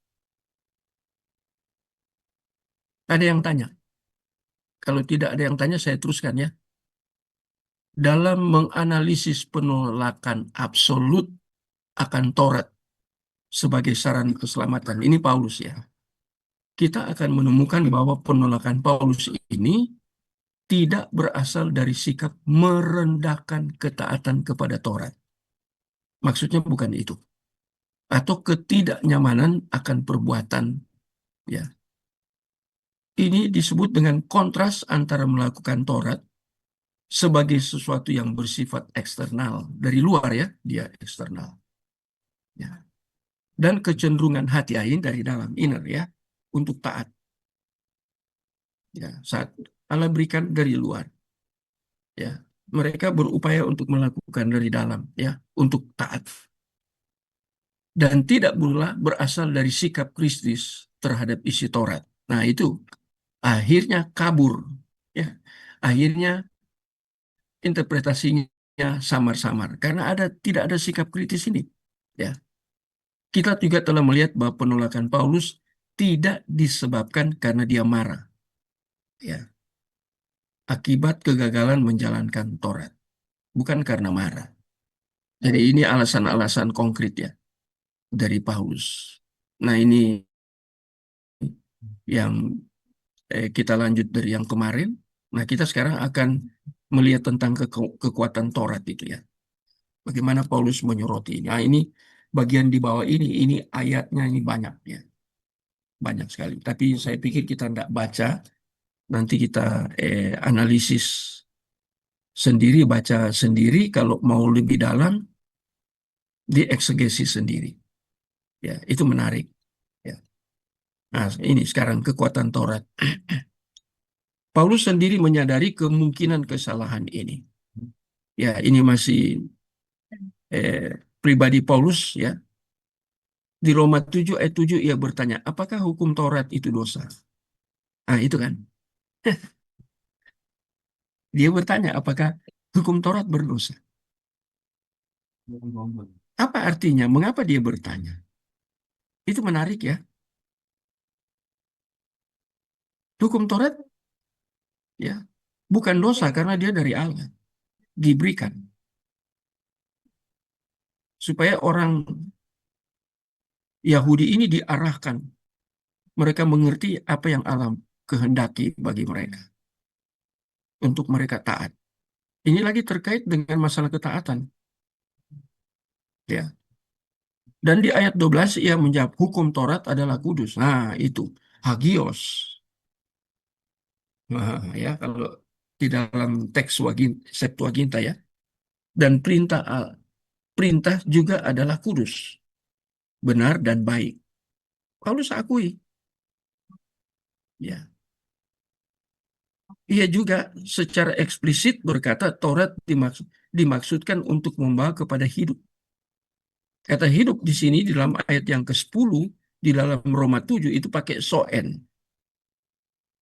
Ada yang tanya? Kalau tidak ada yang tanya, saya teruskan ya. Dalam menganalisis penolakan absolut akan Taurat sebagai saran keselamatan, ini Paulus ya. Kita akan menemukan bahwa penolakan Paulus ini tidak berasal dari sikap merendahkan ketaatan kepada Taurat. Maksudnya bukan itu. Atau ketidaknyamanan akan perbuatan. Ya. Ini disebut dengan kontras antara melakukan Taurat sebagai sesuatu yang bersifat eksternal. Dari luar ya, dia eksternal. Ya. Dan kecenderungan hati Ain dari dalam, inner ya, untuk taat. Ya, saat Allah berikan dari luar. Ya, mereka berupaya untuk melakukan dari dalam, ya, untuk taat. Dan tidak pula berasal dari sikap Kristus terhadap isi Taurat. Nah, itu akhirnya kabur. Ya, akhirnya interpretasinya samar-samar karena tidak ada sikap kritis ini. Ya, kita juga telah melihat bahwa penolakan Paulus tidak disebabkan karena dia marah. Ya, akibat kegagalan menjalankan Taurat, bukan karena marah. Jadi ini alasan-alasan konkret ya dari Paulus. Nah, ini yang kita lanjut dari yang kemarin. Nah, kita sekarang akan melihat tentang kekuatan Taurat itu ya. Bagaimana Paulus menyoroti. Nah, ini bagian di bawah ini ayatnya ini banyak ya, banyak sekali. Tapi saya pikir kita tidak baca, nanti kita analisis sendiri, baca sendiri. Kalau mau lebih dalam, dieksegesi sendiri. Ya, itu menarik. Ya. Nah, ini sekarang kekuatan Taurat. Paulus sendiri menyadari kemungkinan kesalahan ini. Ya, ini masih pribadi Paulus ya. Di Roma 7 ayat 7 ia bertanya, apakah hukum Taurat itu dosa? Nah, itu kan. Dia bertanya, apakah hukum Taurat berdosa? Apa artinya? Mengapa dia bertanya? Itu menarik ya. Hukum Taurat ya bukan dosa karena dia dari Allah, diberikan supaya orang Yahudi ini diarahkan, mereka mengerti apa yang Allah kehendaki bagi mereka untuk mereka taat. Ini lagi terkait dengan masalah ketaatan ya. Dan di ayat 12 ia menjawab hukum Taurat adalah kudus. Nah, itu hagios. Nah, ya kalau di dalam teks Septuaginta ya. Dan perintah juga adalah kudus, benar dan baik. Paulus akui, ya. Ia juga secara eksplisit berkata Taurat dimaksudkan untuk membawa kepada hidup. Kata hidup di sini di dalam ayat yang ke-10 di dalam Roma 7 itu pakai soen.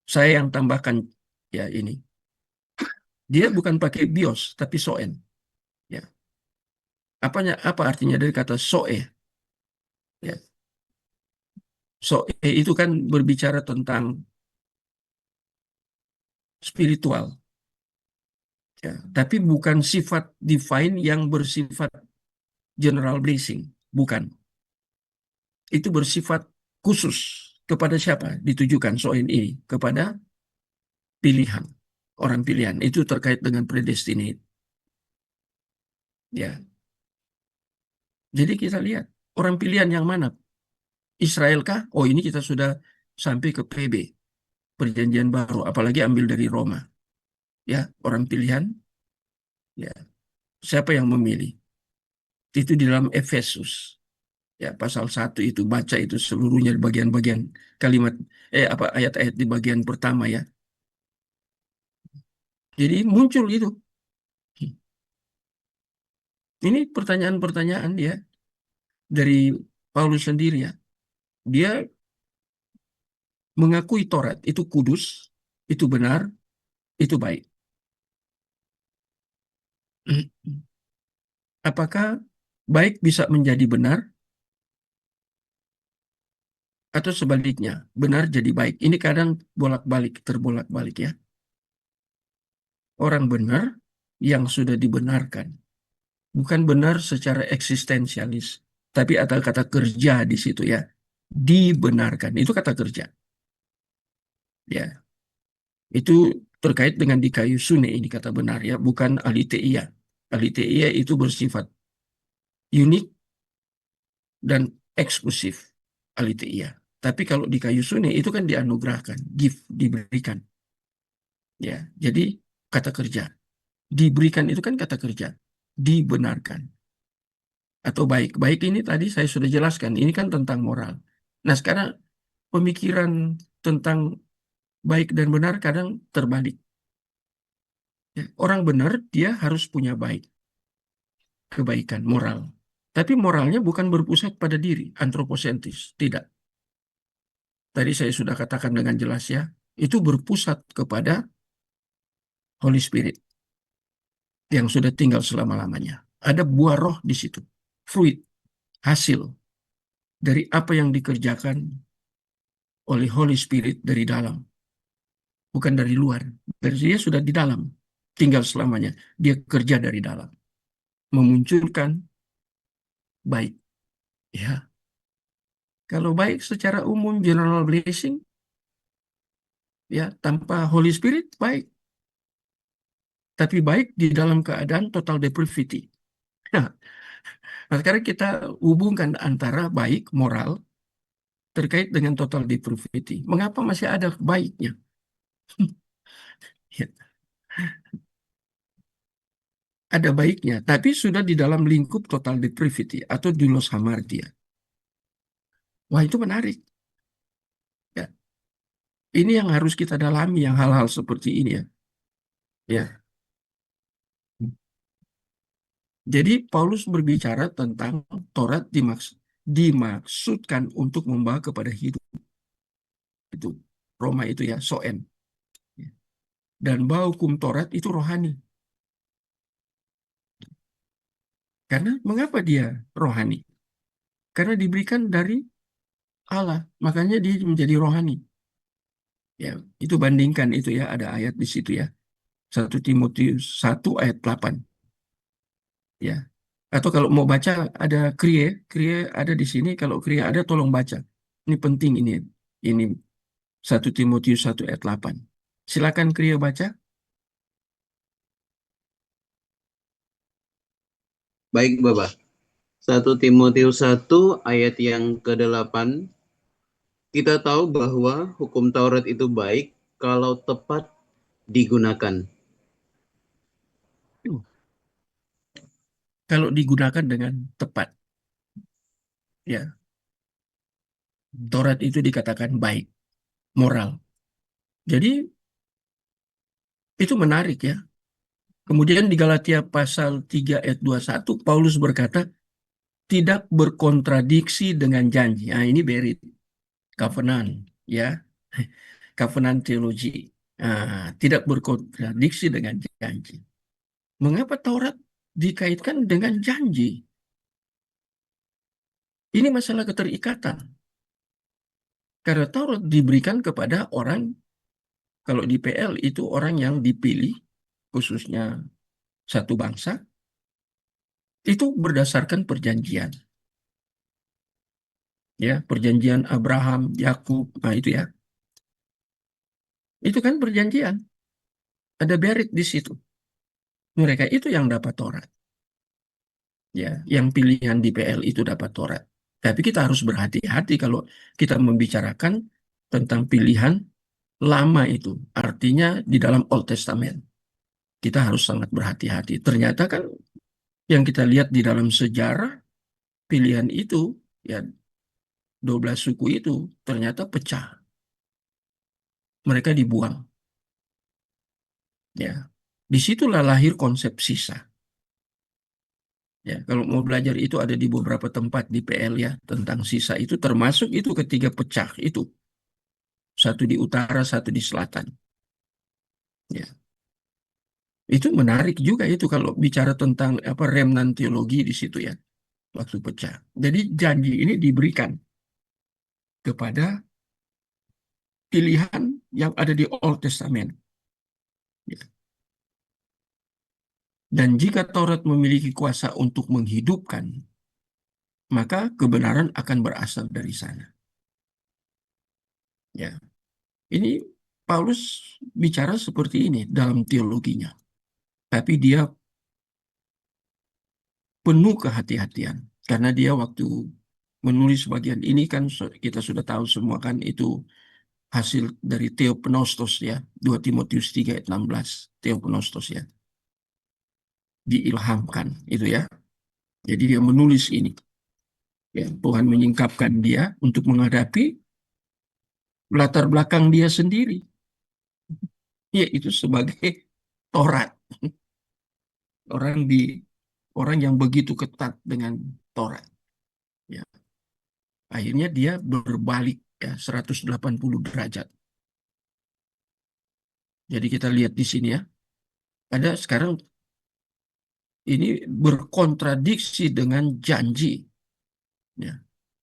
Saya yang tambahkan ya ini. Dia bukan pakai bios tapi soen. Ya. Apa artinya dari kata soe? Ya. Soe itu kan berbicara tentang spiritual. Ya. Tapi bukan sifat divine yang bersifat general blessing. Bukan. Itu bersifat khusus kepada siapa? Ditujukan soal ini kepada pilihan, orang pilihan. Itu terkait dengan predestinate. Ya, jadi kita lihat orang pilihan yang mana? Israel kah? Oh, ini kita sudah sampai ke PB, Perjanjian Baru, apalagi ambil dari Roma. Ya, orang pilihan. Ya, siapa yang memilih? Itu di dalam Efesus. Ya, pasal 1 itu baca itu seluruhnya di bagian-bagian kalimat apa ayat-ayat di bagian pertama ya. Jadi muncul itu. Ini pertanyaan-pertanyaan dia dari Paulus sendiri ya. Dia mengakui Taurat itu kudus, itu benar, itu baik. Apakah baik bisa menjadi benar atau sebaliknya, benar jadi baik? Ini kadang bolak-balik, terbolak-balik ya. Orang benar yang sudah dibenarkan, bukan benar secara eksistensialis, tapi ada kata kerja di situ ya. Dibenarkan, itu kata kerja. Ya, itu terkait dengan di kayu sune ini kata benar ya, bukan aliteia. Aliteia itu bersifat unik dan eksklusif aliteia. Tapi kalau di kayu sune itu kan dianugerahkan, gift, diberikan. Ya, jadi kata kerja. Diberikan itu kan kata kerja. Dibenarkan atau baik. Baik ini tadi saya sudah jelaskan, ini kan tentang moral. Nah, sekarang pemikiran tentang baik dan benar kadang terbalik. Ya, orang benar dia harus punya baik, kebaikan, moral. Tapi moralnya bukan berpusat pada diri, antroposentris. Tidak. Tadi saya sudah katakan dengan jelas ya, itu berpusat kepada Holy Spirit yang sudah tinggal selama-lamanya. Ada buah roh di situ, fruit, hasil dari apa yang dikerjakan oleh Holy Spirit dari dalam, bukan dari luar. Dari dia sudah di dalam, tinggal selamanya. Dia kerja dari dalam, memunculkan baik. Ya, kalau baik secara umum general blessing, ya tanpa Holy Spirit baik, tapi baik di dalam keadaan total depravity. Nah, Nah, sekarang kita hubungkan antara baik moral terkait dengan total depravity. Mengapa masih ada baiknya? Ya, ada baiknya, tapi sudah di dalam lingkup total depravity atau doulos hamartia. Wah, itu menarik. Ya, ini yang harus kita dalami, yang hal-hal seperti ini ya. Ya, jadi Paulus berbicara tentang Taurat dimaksudkan untuk membawa kepada hidup. Itu Roma itu ya, soen. Dan bahwa hukum Taurat itu rohani. Karena mengapa dia rohani? Karena diberikan dari Allah, makanya dia menjadi rohani. Ya, itu bandingkan itu ya, ada ayat di situ ya. 1 Timotius 1 ayat 8 ya. Atau kalau mau baca ada kriye ada di sini. Kalau kriye ada tolong baca. Ini penting ini. Ini 1 Timotius 1 ayat 8. Silakan kriye baca. Baik, Bapak. 1 Timotius 1 ayat yang ke-8, kita tahu bahwa hukum Taurat itu baik kalau tepat digunakan. Kalau digunakan dengan tepat ya. Taurat itu dikatakan baik, moral. Jadi itu menarik ya. Kemudian di Galatia pasal 3 ayat 21 Paulus berkata tidak berkontradiksi dengan janji. Nah, ini berit covenant ya. Covenant teologi. Nah, tidak berkontradiksi dengan janji. Mengapa Taurat dikaitkan dengan janji? Ini masalah keterikatan. Karena Taurat diberikan kepada orang, kalau di PL itu orang yang dipilih, khususnya satu bangsa, itu berdasarkan perjanjian. Ya, perjanjian Abraham, Yakub, nah itu ya. Itu kan perjanjian. Ada berit di situ. Mereka itu yang dapat Taurat. Ya, yang pilihan di PL itu dapat Taurat. Tapi kita harus berhati-hati kalau kita membicarakan tentang pilihan lama itu. Artinya di dalam Old Testament. Kita harus sangat berhati-hati. Ternyata kan yang kita lihat di dalam sejarah, pilihan itu, ya 12 suku itu ternyata pecah. Mereka dibuang. Ya, disitulah lahir konsep sisa. Ya, kalau mau belajar itu ada di beberapa tempat di PL ya tentang sisa itu termasuk itu ketiga pecah itu. Satu di utara, satu di selatan. Ya. Itu menarik juga itu kalau bicara tentang apa remnant teologi di situ ya waktu pecah. Jadi janji ini diberikan kepada pilihan yang ada di Old Testament. Ya. Dan jika Taurat memiliki kuasa untuk menghidupkan, maka kebenaran akan berasal dari sana. Ya, ini Paulus bicara seperti ini dalam teologinya, tapi dia penuh kehati-hatian karena dia waktu menulis bagian ini kan kita sudah tahu semua kan itu hasil dari Theopneustos ya, 2 Timotius 3 ayat 16, Theopneustos ya, diilhamkan itu ya. Jadi dia menulis ini. Ya, Tuhan menyingkapkan dia untuk menghadapi latar belakang dia sendiri, yaitu sebagai Taurat. Orang di orang yang begitu ketat dengan Taurat. Ya. Akhirnya dia berbalik ya 180 derajat. Jadi kita lihat di sini ya. Ada sekarang ini berkontradiksi dengan janji. Ya.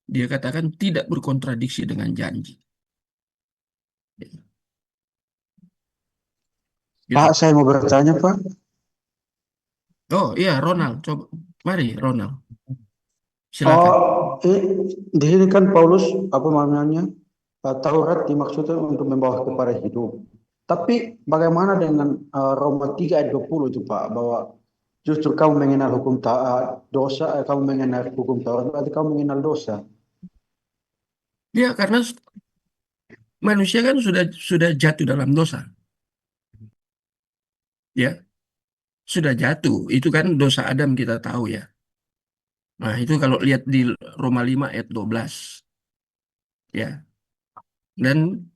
Dia katakan tidak berkontradiksi dengan janji. Ya. Gitu. Pak, saya mau bertanya, Pak. Oh iya, Ronald, coba, mari Ronald, silakan. Oh, di sini kan Paulus apa namanya? Taurat dimaksudkan untuk membawa kepada hidup. Tapi bagaimana dengan Roma 3 ayat 20 itu, Pak, bahwa justru kamu mengenal hukum dosa, kamu mengenal hukum Taurat, berarti kamu mengenal dosa. Ya, karena manusia kan sudah jatuh dalam dosa. Ya, sudah jatuh. Itu kan dosa Adam kita tahu ya. Nah, itu kalau lihat di Roma 5 ayat 12. Ya. Dan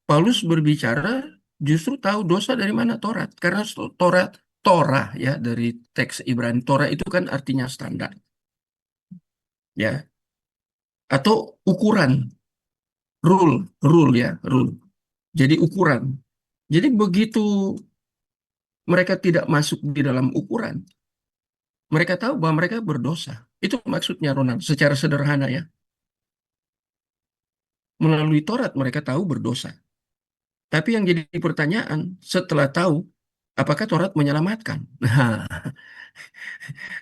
Paulus berbicara justru tahu dosa dari mana Taurat. Karena Torah ya dari teks Ibrani. Torah itu kan artinya standar. Ya. Atau ukuran. Rule ya. Rule. Jadi ukuran. Jadi begitu mereka tidak masuk di dalam ukuran, mereka tahu bahwa mereka berdosa. Itu maksudnya Ronald, secara sederhana ya. Melalui Taurat mereka tahu berdosa. Tapi yang jadi pertanyaan, setelah tahu, apakah Taurat menyelamatkan? Nah,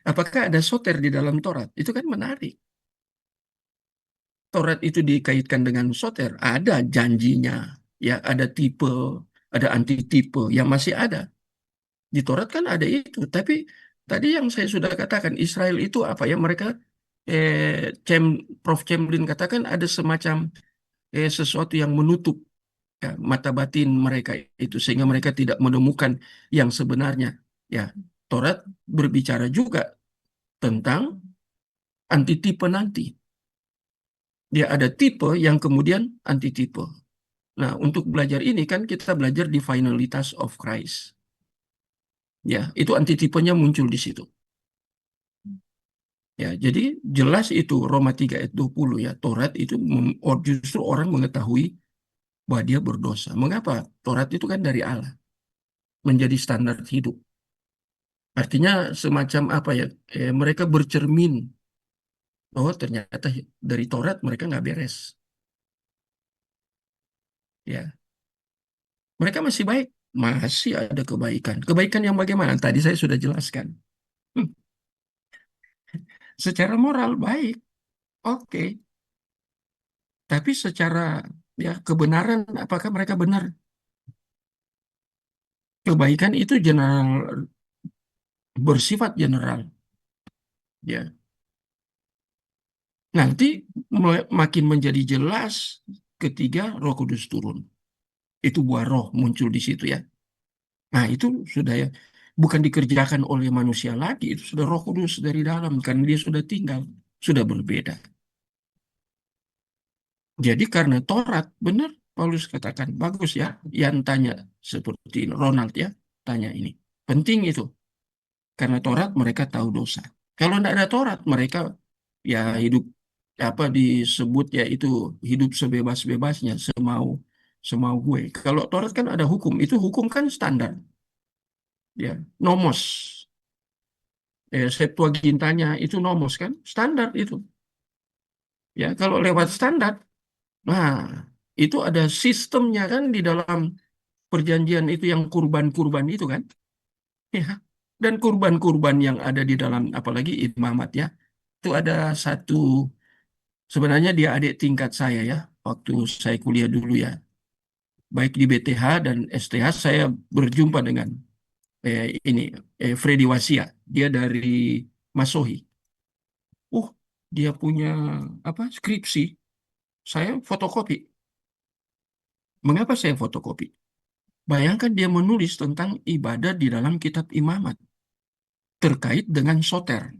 apakah ada soter di dalam Taurat? Itu kan menarik. Taurat itu dikaitkan dengan soter, ada janjinya, ya ada tipe, ada antitipe yang masih ada. Di Taurat kan ada itu, tapi tadi yang saya sudah katakan Israel itu apa ya mereka Prof. Cemlin katakan ada semacam sesuatu yang menutup ya, mata batin mereka itu sehingga mereka tidak menemukan yang sebenarnya. Ya, Taurat berbicara juga tentang antitipe nanti. Dia ada tipe yang kemudian antitipe. Nah, untuk belajar ini kan kita belajar di finalitas of Christ. Ya, itu antitipenya muncul di situ. Ya, jadi jelas itu Roma 3 ayat 20 ya, Taurat itu justru orang mengetahui bahwa dia berdosa. Mengapa? Taurat itu kan dari Allah, menjadi standar hidup. Artinya semacam apa ya, mereka bercermin bahwa ternyata dari Taurat mereka nggak beres. Ya, mereka masih baik, masih ada kebaikan. Kebaikan yang bagaimana? Tadi saya sudah jelaskan. Hmm, Secara moral baik, oke. Tapi secara ya kebenaran, apakah mereka benar? Kebaikan itu general, bersifat general. Ya, nanti makin menjadi jelas ketika Roh Kudus turun. Itu buah roh muncul di situ ya. Nah, itu sudah ya bukan dikerjakan oleh manusia lagi, itu sudah Roh Kudus dari dalam karena dia sudah tinggal, sudah berbeda. Jadi karena Taurat benar Paulus katakan bagus ya, yang tanya seperti Ronald ya, tanya ini. Penting itu. Karena Taurat mereka tahu dosa. Kalau tidak ada Taurat mereka ya hidup apa disebut ya itu hidup sebebas-bebasnya semau semau gue. Kalau Taurat kan ada hukum, itu hukum kan standar ya, nomos. Septuagintanya itu nomos kan standar itu. Ya, kalau lewat standar, nah itu ada sistemnya kan di dalam perjanjian itu yang kurban-kurban itu kan. Ya. Dan kurban-kurban yang ada di dalam apalagi imamat ya. Itu ada satu sebenarnya dia adik tingkat saya ya waktu saya kuliah dulu ya. Baik di BTH dan STH saya berjumpa dengan ini Freddy Wasia. Dia dari Masohi. Uh, dia punya apa skripsi. Saya fotokopi. Mengapa saya fotokopi? Bayangkan dia menulis tentang ibadah di dalam kitab imamat terkait dengan soter.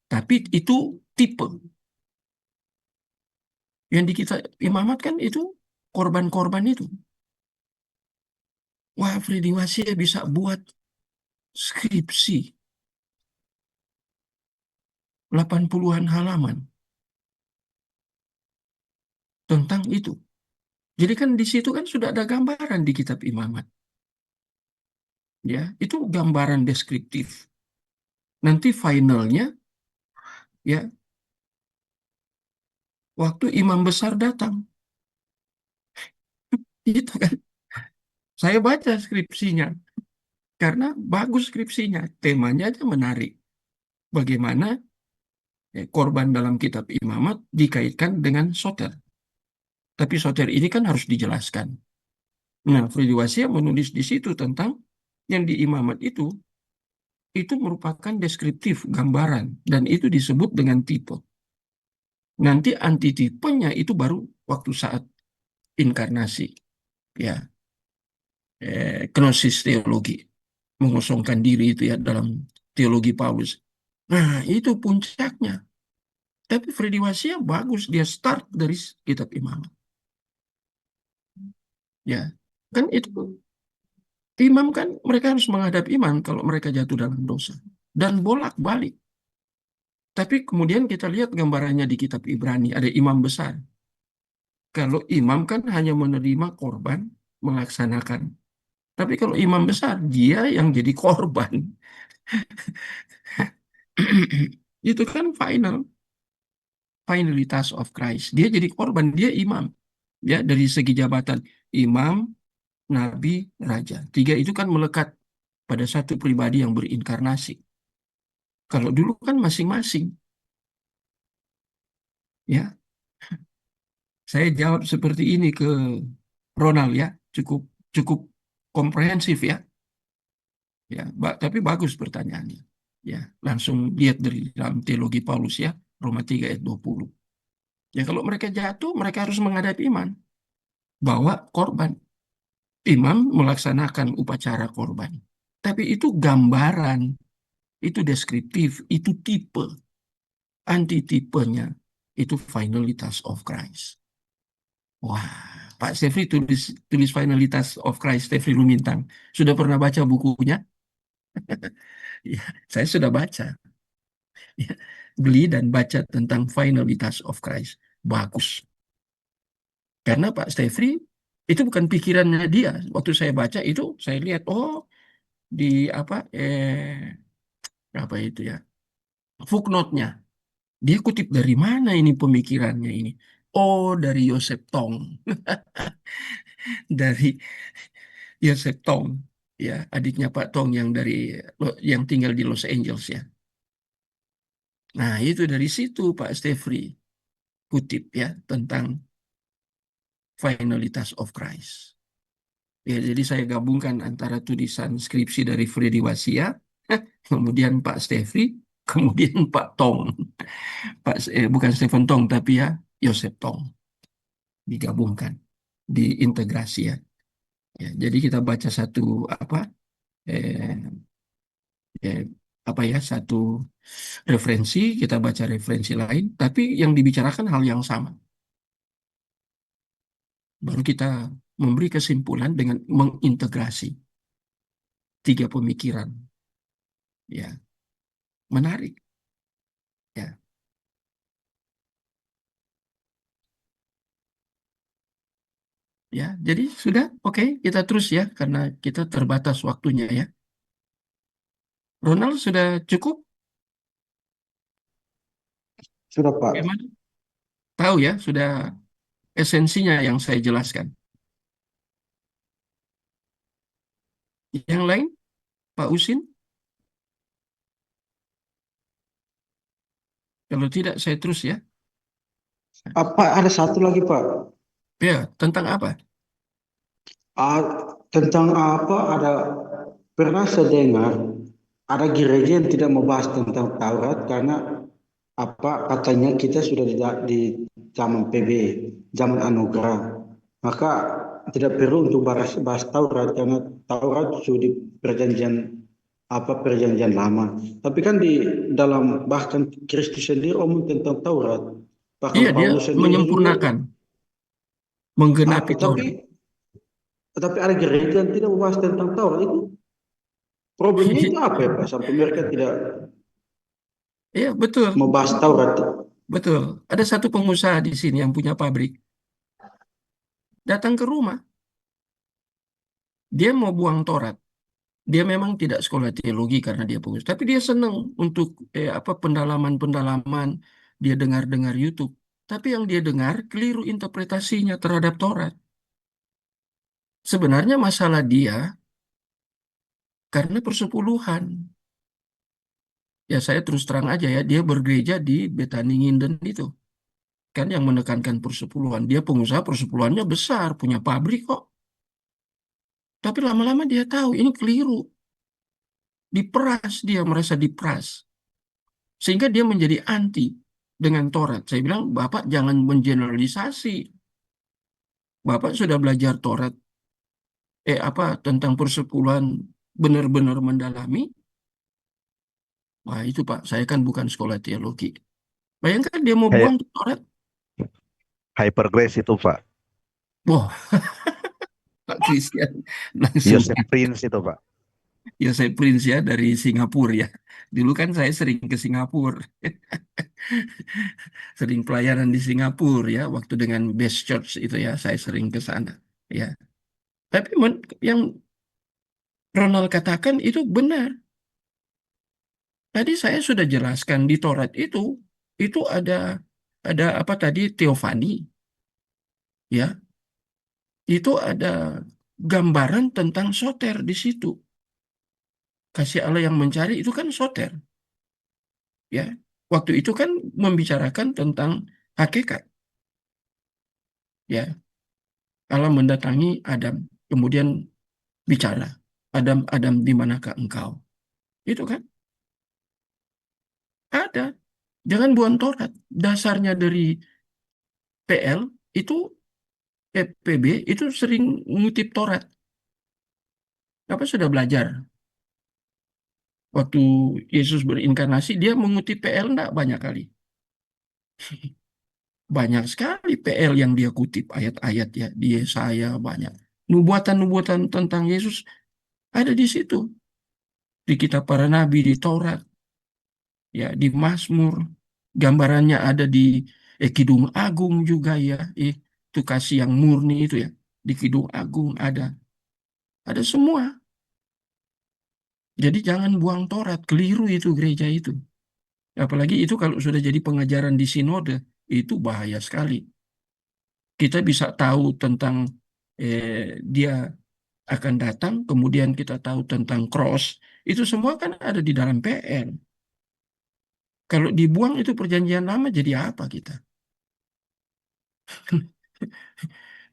Tapi itu tipe. Yang di kitab imamat kan itu korban-korban itu. Wah, Freddy Wasia bisa buat skripsi 80-an halaman tentang itu. Jadi kan di situ kan sudah ada gambaran di kitab imamat. Ya, itu gambaran deskriptif. Nanti finalnya ya waktu imam besar datang. Itu kan. Saya baca skripsinya karena bagus skripsinya. Temanya aja menarik. Bagaimana korban dalam kitab imamat dikaitkan dengan soter. Tapi soter ini kan harus dijelaskan. Nah, Freddy Wasia menulis di situ tentang yang di imamat itu itu merupakan deskriptif, gambaran, dan itu disebut dengan tipe. Nanti antitipenya itu baru waktu saat inkarnasi, ya, kenosis teologi, mengosongkan diri itu ya dalam teologi Paulus. Nah, itu puncaknya. Tapi Freddy Wasia bagus, dia start dari kitab Imam. Ya, kan itu imam kan mereka harus menghadap iman kalau mereka jatuh dalam dosa. Dan bolak-balik. Tapi kemudian kita lihat gambarannya di kitab Ibrani, ada imam besar. Kalau imam kan hanya menerima korban, melaksanakan. Tapi kalau imam besar, dia yang jadi korban. Itu kan finalitas of Christ. Dia jadi korban, dia imam. Ya, dari segi jabatan imam, nabi, raja. Tiga itu kan melekat pada satu pribadi yang berinkarnasi. Kalau dulu kan masing-masing. Ya, saya jawab seperti ini ke Ronald ya, cukup cukup komprehensif ya. Ya, tapi bagus pertanyaannya. Ya, langsung lihat dari dalam teologi Paulus ya, Roma 3 ayat 20. Ya, kalau mereka jatuh, mereka harus menghadapi iman. Bawa korban. Imam melaksanakan upacara korban. Tapi itu gambaran, itu deskriptif, itu tipe. Antitipenya, itu finalitas of Christ. Wah, Pak Stefri tulis finalitas of Christ, Stefri Lumintang. Sudah pernah baca bukunya? Ya, saya sudah baca. Ya, beli dan baca tentang finalitas of Christ. Bagus. Karena Pak Stefri itu bukan pikirannya dia. Waktu saya baca itu, saya lihat, oh, di apa itu ya, footnote-nya. Dia kutip dari mana ini pemikirannya ini? Oh, dari Yosef Tong. Dari Yosef Tong. Ya, adiknya Pak Tong yang tinggal di Los Angeles ya. Nah, itu dari situ Pak Stefri kutip ya tentang finalitas of Christ. Ya, jadi saya gabungkan antara tulisan skripsi dari Freddy Wasia, kemudian Pak Stefri, kemudian Pak Tong. Bukan Stephen Tong, tapi ya Yosef Tong. Digabungkan, diintegrasi ya. Ya, jadi kita baca satu eh, eh, satu referensi, kita baca referensi lain, tapi yang dibicarakan hal yang sama. Baru kita memberi kesimpulan dengan mengintegrasi tiga pemikiran. Ya, menarik. Ya, ya. Jadi sudah, oke, kita terus ya, karena kita terbatas waktunya ya. Ronald sudah cukup? Sudah Pak. Bagaimana? Tahu ya, sudah esensinya yang saya jelaskan. Yang lain, Pak Usin? Kalau tidak, saya terus ya. Apa ada satu lagi Pak? Ya, tentang apa? Tentang apa ada pernah saya dengar ada gereja yang tidak mau bahas tentang Taurat karena apa katanya kita sudah di zaman PB, zaman anugerah. Maka tidak perlu untuk bahas Taurat karena Taurat sudah di perjanjian lama. Tapi kan di dalam bahkan Kristus sendiri omong tentang Taurat. Bahkan Iya, dia Paulus sendiri juga. menyempurnakan, menggenapi Taurat. Tetapi ada gereja yang tidak membahas tentang Taurat itu. Problemnya itu apa ya Pak? Sampai mereka tidak Iya, betul. membahas Taurat. Betul. Ada satu pengusaha di sini yang punya pabrik. Datang ke rumah. Dia mau buang Taurat. Dia memang tidak sekolah teologi karena dia pengusaha. Tapi dia senang untuk pendalaman-pendalaman. Dia dengar-dengar YouTube. Tapi yang dia dengar keliru interpretasinya terhadap Taurat. Sebenarnya masalah dia karena persepuluhan. Ya saya terus terang aja ya, dia bergereja di Bethany Nginden itu. Kan yang menekankan persepuluhan. Dia pengusaha persepuluhannya besar, punya pabrik kok. Tapi lama-lama dia tahu ini keliru. Diperas, dia merasa diperas. Sehingga dia menjadi anti dengan Taurat. Saya bilang, Bapak jangan mengeneralisasi. Bapak sudah belajar Taurat, tentang persepuluhan benar-benar mendalami. Wah, itu Pak, saya kan bukan sekolah teologi. Bayangkan dia mau Kayak buang Taurat. Hyper Grace itu Pak. Wah, Pak Christian langsung Yosef Prince itu Pak. ya saya Prince ya dari Singapura ya. Dulu kan saya sering ke Singapura, sering pelayanan di Singapura ya. Waktu dengan Best Church itu ya, saya sering ke sana ya. Tapi yang Ronald katakan itu benar. Tadi saya sudah jelaskan di Taurat itu ada apa tadi teofani ya. Itu ada gambaran tentang soter di situ. Kasih Allah yang mencari itu kan soter ya. Waktu itu kan membicarakan tentang hakikat ya. Allah mendatangi Adam, kemudian bicara, Adam, Adam, di manakah engkau? Itu kan ada. Jangan buang Taurat. Dasarnya dari PL itu PB itu sering ngutip Taurat. Apa sudah belajar? Waktu Yesus berinkarnasi, dia mengutip PL enggak banyak kali. Banyak sekali PL yang dia kutip, ayat-ayat ya, di Yesaya banyak. Nubuatan-nubuatan tentang Yesus ada di situ. Di kitab para nabi, di Taurat, ya, di Mazmur. Gambarannya ada di Kidung Agung juga ya. Itu kasih yang murni itu ya. Di Kidung Agung ada. Ada semua. Jadi jangan buang Taurat, keliru itu gereja itu. Apalagi itu kalau sudah jadi pengajaran di sinode, itu bahaya sekali. Kita bisa tahu tentang dia akan datang, kemudian kita tahu tentang cross, itu semua kan ada di dalam PL. Kalau dibuang itu perjanjian lama jadi apa kita?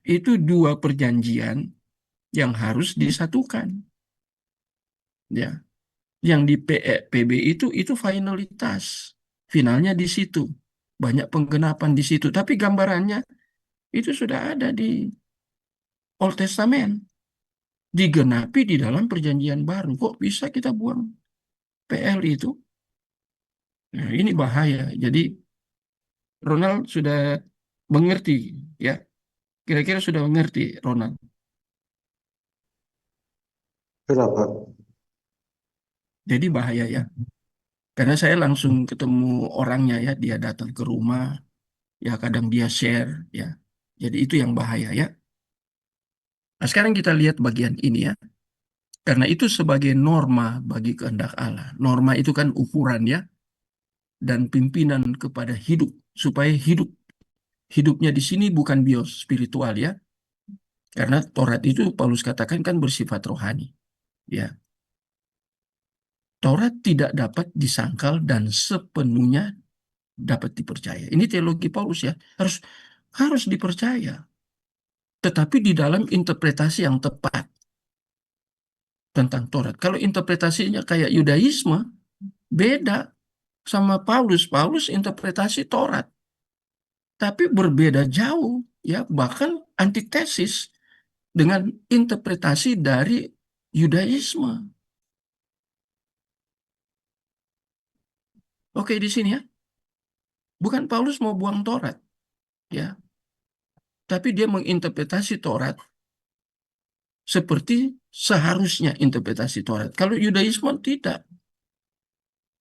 Itu dua perjanjian yang harus disatukan. Ya, yang di PB itu finalitas. Finalnya di situ. Banyak penggenapan di situ, tapi gambarannya itu sudah ada di Old Testament. Digenapi di dalam perjanjian baru. Kok bisa kita buang PL itu? Nah, ini bahaya. Jadi Ronald sudah mengerti ya. Kira-kira sudah mengerti Ronald. Sudah, Pak. Jadi bahaya ya. Karena saya langsung ketemu orangnya ya, dia datang ke rumah, ya kadang dia share ya. Jadi itu yang bahaya ya. Nah, sekarang kita lihat bagian ini ya. Karena itu sebagai norma bagi kehendak Allah. Norma itu kan ukuran ya, dan pimpinan kepada hidup supaya hidupnya di sini bukan bios spiritual ya. Karena Taurat itu Paulus katakan kan bersifat rohani ya. Taurat tidak dapat disangkal dan sepenuhnya dapat dipercaya. Ini teologi Paulus ya, harus harus dipercaya. Tetapi di dalam interpretasi yang tepat tentang Taurat. Kalau interpretasinya kayak Yudaisme, beda sama Paulus. Paulus interpretasi Taurat, tapi berbeda jauh ya, bahkan antitesis dengan interpretasi dari Yudaisme. Oke, di sini ya. Bukan Paulus mau buang Taurat, ya. Tapi dia menginterpretasi Taurat seperti seharusnya interpretasi Taurat. Kalau Yudaisme tidak,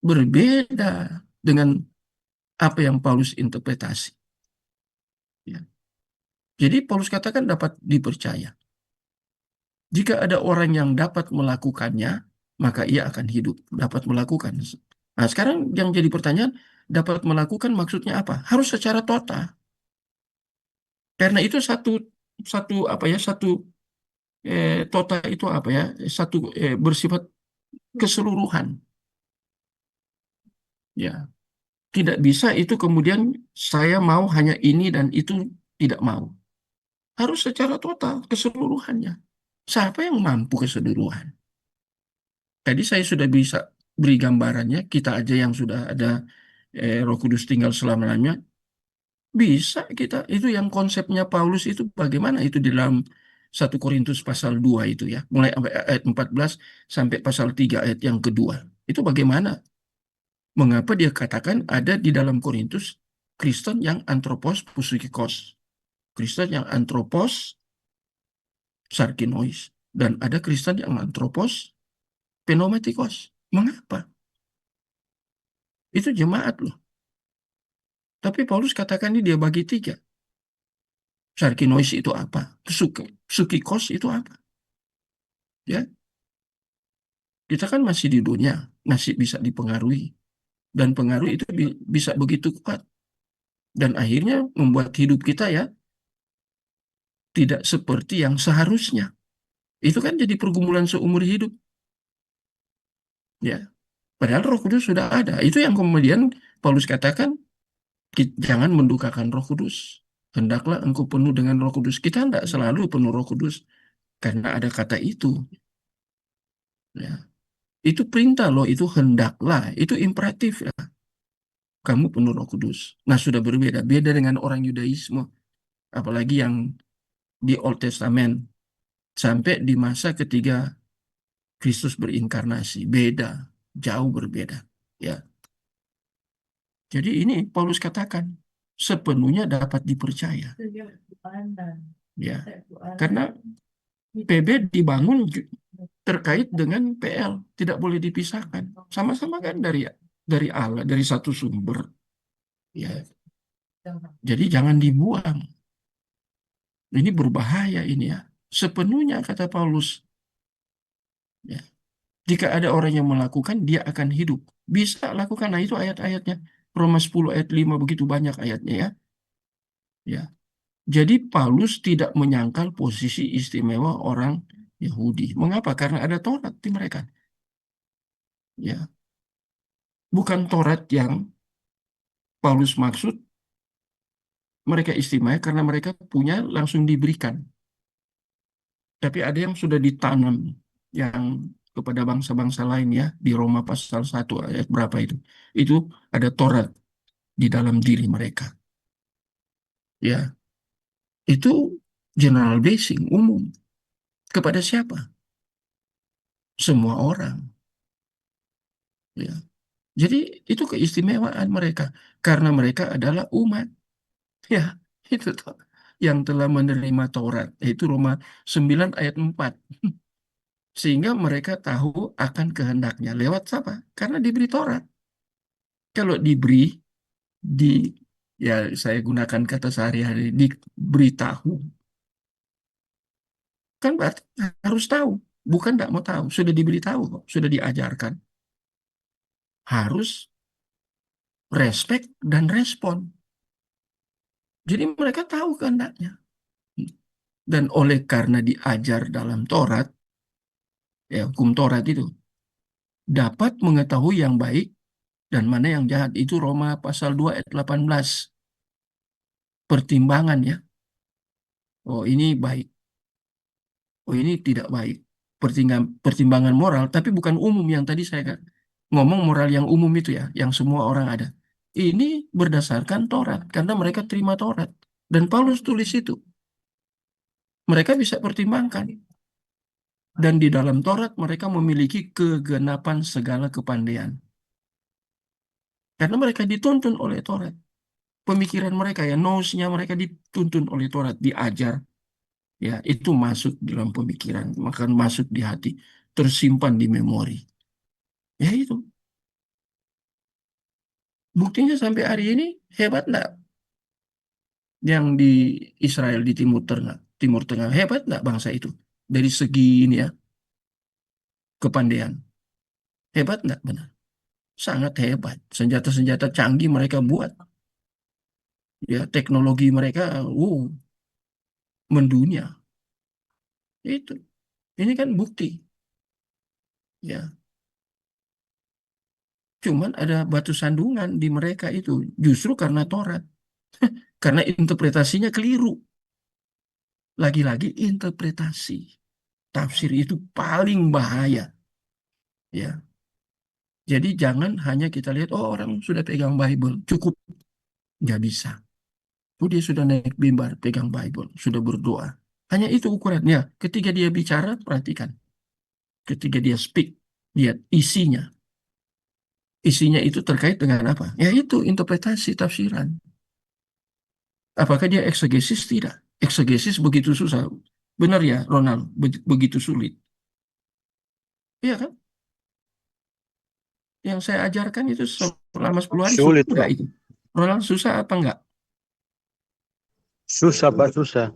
berbeda dengan apa yang Paulus interpretasi. Ya. Jadi Paulus katakan dapat dipercaya. Jika ada orang yang dapat melakukannya, maka ia akan hidup. Dapat melakukan. Nah, sekarang yang jadi pertanyaan, dapat melakukan maksudnya apa? Harus secara total. Karena itu satu satu apa ya satu total itu apa ya satu bersifat keseluruhan. Ya, tidak bisa itu kemudian saya mau hanya ini dan itu tidak mau. Harus secara total keseluruhannya. Siapa yang mampu keseluruhan? Tadi saya sudah bisa beri gambarannya, kita aja yang sudah ada Roh Kudus tinggal selama-lamanya, bisa kita. Itu yang konsepnya Paulus itu bagaimana itu di dalam 1 Korintus pasal 2 itu ya. Mulai ayat 14 sampai pasal 3 ayat yang kedua. Itu bagaimana? Mengapa dia katakan ada di dalam Korintus Kristen yang anthropos psuchikos. Kristen yang anthropos sarkinois. Dan ada Kristen yang anthropos pneumatikos. Mengapa? Itu jemaat loh. Tapi Paulus katakan ini dia bagi 3. Sarkinois itu apa? Psuchikos itu apa? Ya, kita kan masih di dunia, masih bisa dipengaruhi. Dan pengaruh itu bisa begitu kuat. Dan akhirnya membuat hidup kita ya tidak seperti yang seharusnya. Itu kan jadi pergumulan seumur hidup. Ya, padahal Roh Kudus sudah ada. Itu yang kemudian Paulus katakan, jangan mendukakan Roh Kudus. Hendaklah engkau penuh dengan Roh Kudus. Kita tidak selalu penuh Roh Kudus karena ada kata itu. Ya, itu perintah loh, itu hendaklah, itu imperatif ya. Kamu penuh Roh Kudus. Nah, sudah berbeda, beda dengan orang Yudaisme, apalagi yang di Old Testament sampai di masa ketika Kristus berinkarnasi, beda, jauh berbeda. Ya, jadi ini Paulus katakan sepenuhnya dapat dipercaya. Ya, karena PB dibangun terkait dengan PL, tidak boleh dipisahkan. Sama-sama kan dari Allah, dari satu sumber. Ya, jadi jangan dibuang. Ini berbahaya ini ya. Sepenuhnya kata Paulus. Ya. Jika ada orang yang melakukan, dia akan hidup. Bisa lakukan. Nah, itu ayat-ayatnya. Roma 10 ayat 5 begitu banyak ayatnya ya. Ya. Jadi Paulus tidak menyangkal posisi istimewa orang Yahudi. Mengapa? Karena ada Taurat di mereka. Ya. Bukan Taurat yang Paulus maksud mereka istimewa karena mereka punya langsung diberikan. Tapi ada yang sudah ditanam yang kepada bangsa-bangsa lain ya, di Roma pasal 1 ayat berapa itu. Itu ada Taurat di dalam diri mereka. Ya, itu general blessing umum. Kepada siapa? Semua orang. Ya. Jadi itu keistimewaan mereka karena mereka adalah umat. Ya, itu tuh yang telah menerima Taurat. Itu Roma 9 ayat 4. Sehingga mereka tahu akan kehendaknya. Lewat siapa? Karena diberi Taurat. Kalau diberi, di ya saya gunakan kata sehari-hari, diberitahu. Kan berarti harus tahu. Bukan tidak mau tahu. Sudah diberitahu kok. Sudah diajarkan. Harus respect dan respon. Jadi mereka tahu kehendaknya. Dan oleh karena diajar dalam Taurat, ya hukum Taurat itu, dapat mengetahui yang baik dan mana yang jahat. Itu Roma pasal 2 ayat 18. Pertimbangan ya. Oh ini baik. Oh ini tidak baik. Pertimbangan moral, tapi bukan umum yang tadi saya ngomong moral yang umum itu ya, yang semua orang ada. Ini berdasarkan Taurat, karena mereka terima Taurat. Dan Paulus tulis itu. Mereka bisa pertimbangkan. Dan di dalam Taurat mereka memiliki kegenapan segala kepandaian. Karena mereka dituntun oleh Taurat. Pemikiran mereka ya, nous-nya mereka dituntun oleh Taurat, diajar. Ya, itu masuk dalam pemikiran, maka masuk di hati, tersimpan di memori. Ya itu. Buktinya sampai hari ini hebat enggak? Yang di Israel di Timur Tengah hebat enggak bangsa itu? Dari segi ini ya, kepandaian. Hebat enggak benar? Sangat hebat. Senjata-senjata canggih mereka buat. Ya, teknologi mereka mendunia. Itu. Ini kan bukti. Ya. Cuman ada batu sandungan di mereka itu justru karena Taurat. Karena interpretasinya keliru. Lagi-lagi interpretasi. Tafsir itu paling bahaya. Ya, jadi jangan hanya kita lihat, oh orang sudah pegang Bible, cukup. Nggak bisa. Oh, dia sudah naik mimbar, pegang Bible, sudah berdoa. Hanya itu ukurannya. Ketika dia bicara, perhatikan. Ketika dia speak, lihat isinya. Isinya itu terkait dengan apa? Ya itu, interpretasi, tafsiran. Apakah dia eksegesis? Tidak. Eksegesis begitu susah. Benar ya, Ronald? Begitu sulit. Iya kan? Yang saya ajarkan itu selama 10 hari Sulit, sudah Pak. itu. Ronald susah apa enggak? Susah, Pak, susah.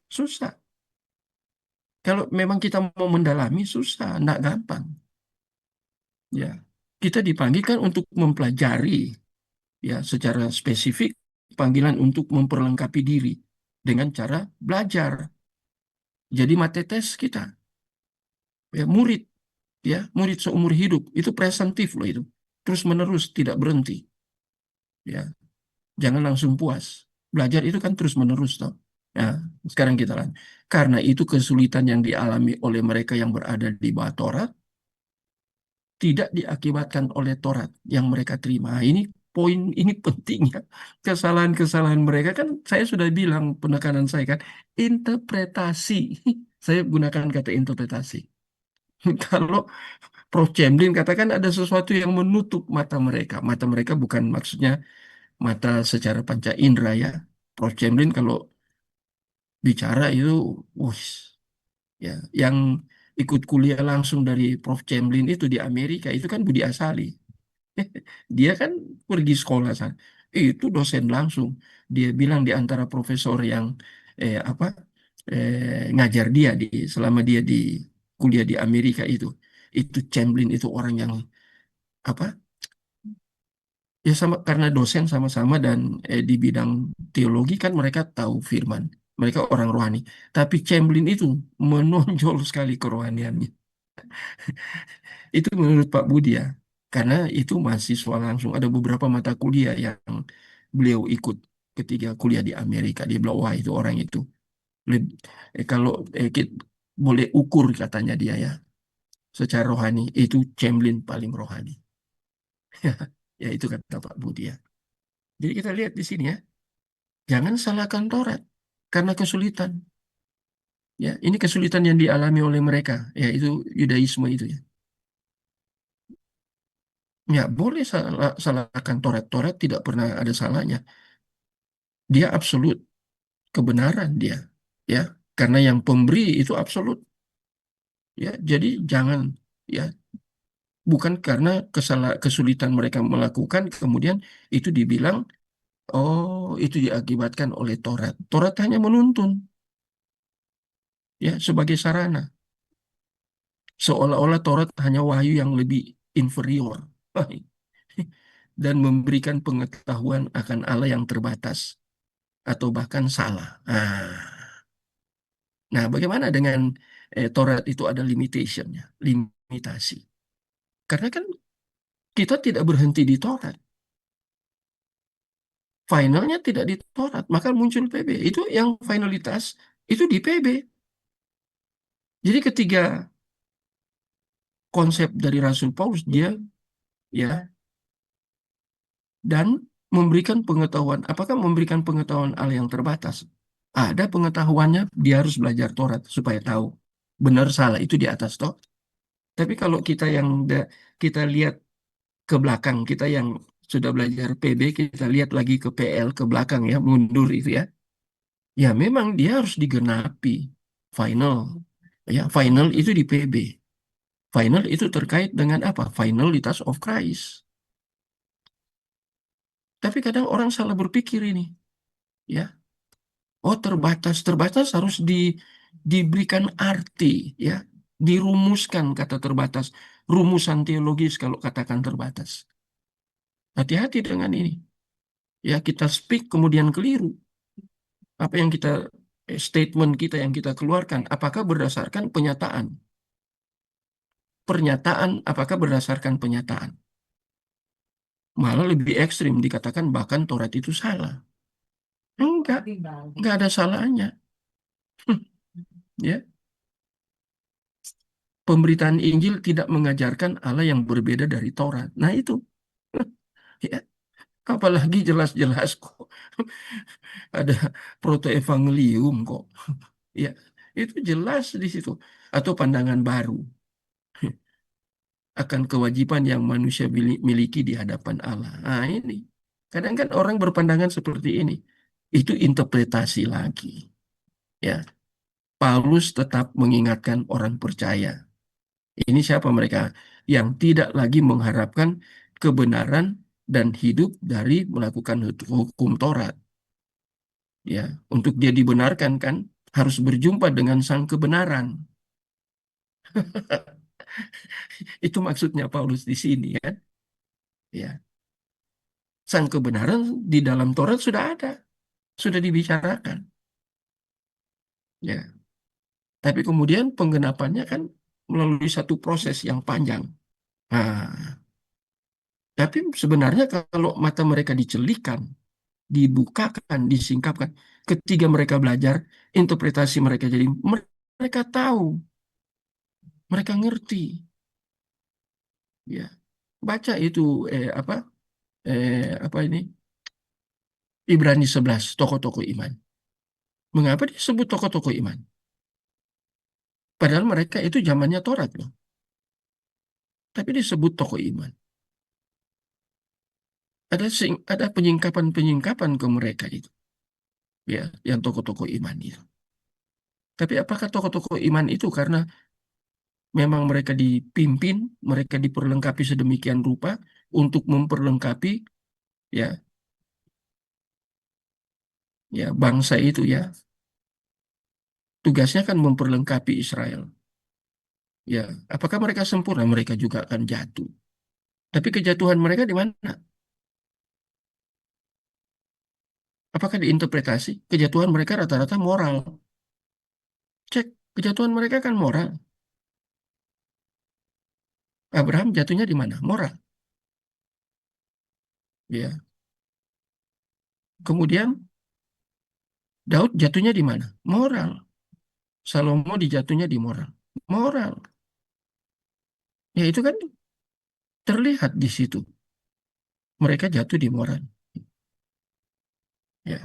Susah. Kalau memang kita mau mendalami, susah, enggak gampang. Ya, kita dipanggil kan untuk mempelajari, ya, secara spesifik panggilan untuk memperlengkapi diri dengan cara belajar. Jadi matetes kita, ya, murid seumur hidup itu presentif loh itu, terus menerus tidak berhenti, ya, jangan langsung puas. Belajar itu kan terus menerus toh. Nah, sekarang kita lanjut. Karena itu kesulitan yang dialami oleh mereka yang berada di bawah Taurat tidak diakibatkan oleh Taurat yang mereka terima. Ini poin ini pentingnya. Kesalahan-kesalahan mereka kan saya sudah bilang penekanan saya kan interpretasi. Saya gunakan kata interpretasi. Kalau Prof. Cemlin katakan ada sesuatu yang menutup mata mereka. Mata mereka bukan maksudnya mata secara panca indera ya. Prof. Cemlin kalau bicara itu, wih, ya, yang ikut kuliah langsung dari Prof. Cemlin itu di Amerika itu kan Budi Asali. Dia kan pergi sekolah sana. Itu dosen langsung. Dia bilang di antara profesor yang apa ngajar dia selama dia di kuliah di Amerika itu Chamberlain itu orang yang apa? Ya sama karena dosen sama-sama dan di bidang teologi kan mereka tahu firman. Mereka orang rohani. Tapi Chamberlain itu menonjol sekali kerohaniannya. Itu menurut Pak Budi ya. Karena itu mahasiswa langsung. Ada beberapa mata kuliah yang beliau ikut ketika kuliah di Amerika. Dia bilang, wah itu orang itu. Leb- kalau boleh ukur katanya dia ya. Secara rohani, itu Chamberlain paling rohani. Ya itu kata Pak Budi ya. Jadi kita lihat di sini ya. Jangan salahkan Taurat. Karena kesulitan. Ya, ini kesulitan yang dialami oleh mereka. Ya, itu Yudaisme itu ya. Ya, boleh salahkan Taurat. Taurat tidak pernah ada salahnya. Dia absolut kebenaran dia. Ya, karena yang pemberi itu absolut. Ya, jadi jangan ya bukan karena kesulitan mereka melakukan kemudian itu dibilang oh itu diakibatkan oleh Taurat. Taurat hanya menuntun ya sebagai sarana. Seolah-olah Taurat hanya wahyu yang lebih inferior dan memberikan pengetahuan akan Allah yang terbatas atau bahkan salah. Nah, bagaimana dengan Taurat itu ada limitationnya, limitasi. Karena kan kita tidak berhenti di Taurat. Finalnya tidak di Taurat, maka muncul PB. Itu yang finalitas, itu di PB. Jadi ketiga konsep dari Rasul Paulus, dia ya, dan memberikan pengetahuan. Apakah memberikan pengetahuan Allah yang terbatas? Ada pengetahuannya, dia harus belajar Taurat supaya tahu benar salah itu di atas toh. Tapi kalau kita yang kita lihat ke belakang, kita yang sudah belajar PB, kita lihat lagi ke PL ke belakang ya, mundur itu ya. Ya memang dia harus digenapi final. Ya, final itu di PB. Final itu terkait dengan apa? Finalitas of Christ. Tapi kadang orang salah berpikir ini, ya. Oh, terbatas, terbatas harus diberikan arti, ya. Dirumuskan kata terbatas, rumusan teologis kalau katakan terbatas. Hati-hati dengan ini. Ya, kita speak kemudian keliru. Apa yang kita statement kita yang kita keluarkan, apakah berdasarkan penyataan? Pernyataan, apakah berdasarkan penyataan? Malah lebih ekstrim dikatakan bahkan Taurat itu salah. Enggak ada salahnya. Ya, pemberitaan Injil tidak mengajarkan Allah yang berbeda dari Taurat. Nah itu, ya, apalagi jelas-jelas kok ada protoevangelium kok. Ya, itu jelas di situ. Atau pandangan baru akan kewajiban yang manusia miliki di hadapan Allah. Nah, ini. Kadang kan orang berpandangan seperti ini. Itu interpretasi lagi. Ya, Paulus tetap mengingatkan orang percaya. Ini siapa mereka? Yang tidak lagi mengharapkan kebenaran dan hidup dari melakukan hukum Taurat. Ya, untuk dia dibenarkan kan harus berjumpa dengan sang kebenaran. Itu maksudnya Paulus di sini kan. Ya, sang kebenaran di dalam Taurat sudah ada, sudah dibicarakan. Ya, tapi kemudian penggenapannya kan melalui satu proses yang panjang. Nah, tapi sebenarnya kalau mata mereka dicelikan, dibukakan, disingkapkan, ketika mereka belajar, interpretasi mereka jadi mereka tahu, mereka ngerti. Ya, baca itu apa ini? Ibrani 11, tokoh-tokoh iman. Mengapa disebut tokoh-tokoh iman? Padahal mereka itu zamannya Taurat loh. Tapi disebut tokoh iman. Ada penyingkapan-penyingkapan ke mereka itu. Ya, yang tokoh-tokoh iman itu. Tapi apakah tokoh-tokoh iman itu karena memang mereka dipimpin, mereka diperlengkapi sedemikian rupa untuk memperlengkapi ya bangsa itu ya. Tugasnya kan memperlengkapi Israel. Ya, apakah mereka sempurna? Mereka juga akan jatuh. Tapi kejatuhan mereka di mana? Apakah diinterpretasi? Kejatuhan mereka rata-rata moral. Cek, kejatuhan mereka kan moral. Abraham jatuhnya di mana? Moral. Ya. Kemudian Daud jatuhnya di mana? Moral. Salomo dijatuhnya di moral. Moral. Ya itu kan terlihat di situ. Mereka jatuh di moral. Ya.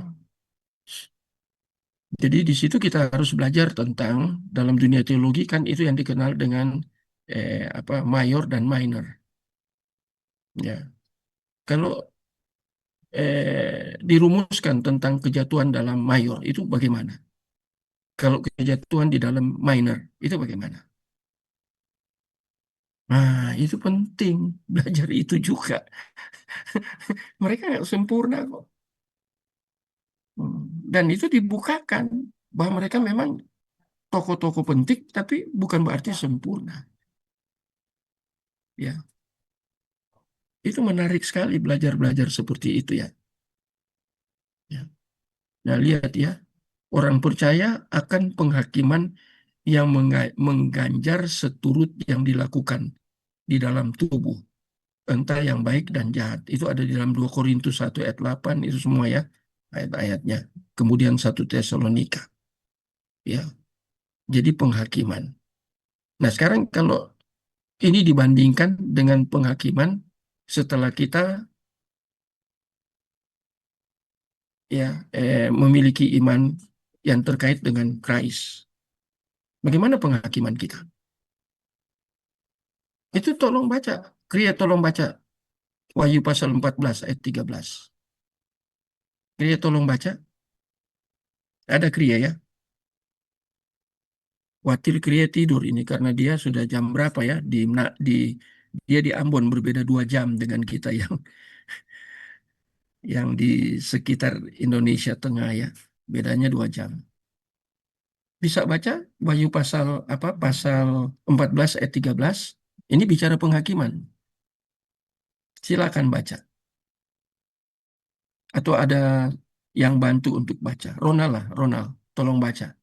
Jadi di situ kita harus belajar tentang dalam dunia teologi kan itu yang dikenal dengan mayor dan minor. Ya. Kalau dirumuskan tentang kejatuhan dalam mayor itu bagaimana? Kalau kejatuhan di dalam minor itu bagaimana? Nah, itu penting belajar itu juga. Mereka nggak sempurna kok. Hmm. Dan itu dibukakan bahwa mereka memang tokoh-tokoh penting, tapi bukan berarti sempurna. Ya, itu menarik sekali belajar-belajar seperti itu ya. Ya. Nah, lihat ya, orang percaya akan penghakiman yang mengganjar seturut yang dilakukan di dalam tubuh, entah yang baik dan jahat. Itu ada di dalam 2 Korintus 1 ayat 8, itu semua ya, ayat-ayatnya. Kemudian 1 Tesalonika. Ya, jadi penghakiman. Nah, sekarang kalau ini dibandingkan dengan penghakiman setelah kita ya memiliki iman yang terkait dengan Christ. Bagaimana penghakiman kita? Itu tolong baca. Tolong baca Wahyu pasal 14 ayat 13. Tolong baca. Ada Kriya ya. Wakil Kriya tidur ini karena dia sudah jam berapa ya dia di Ambon berbeda 2 jam dengan kita yang di sekitar Indonesia Tengah ya. Bedanya 2 jam. Bisa baca Wahyu pasal apa? Pasal 14 ayat 13. Ini bicara penghakiman. Silakan baca. Atau ada yang bantu untuk baca. Ronald lah, Ronald. Tolong baca.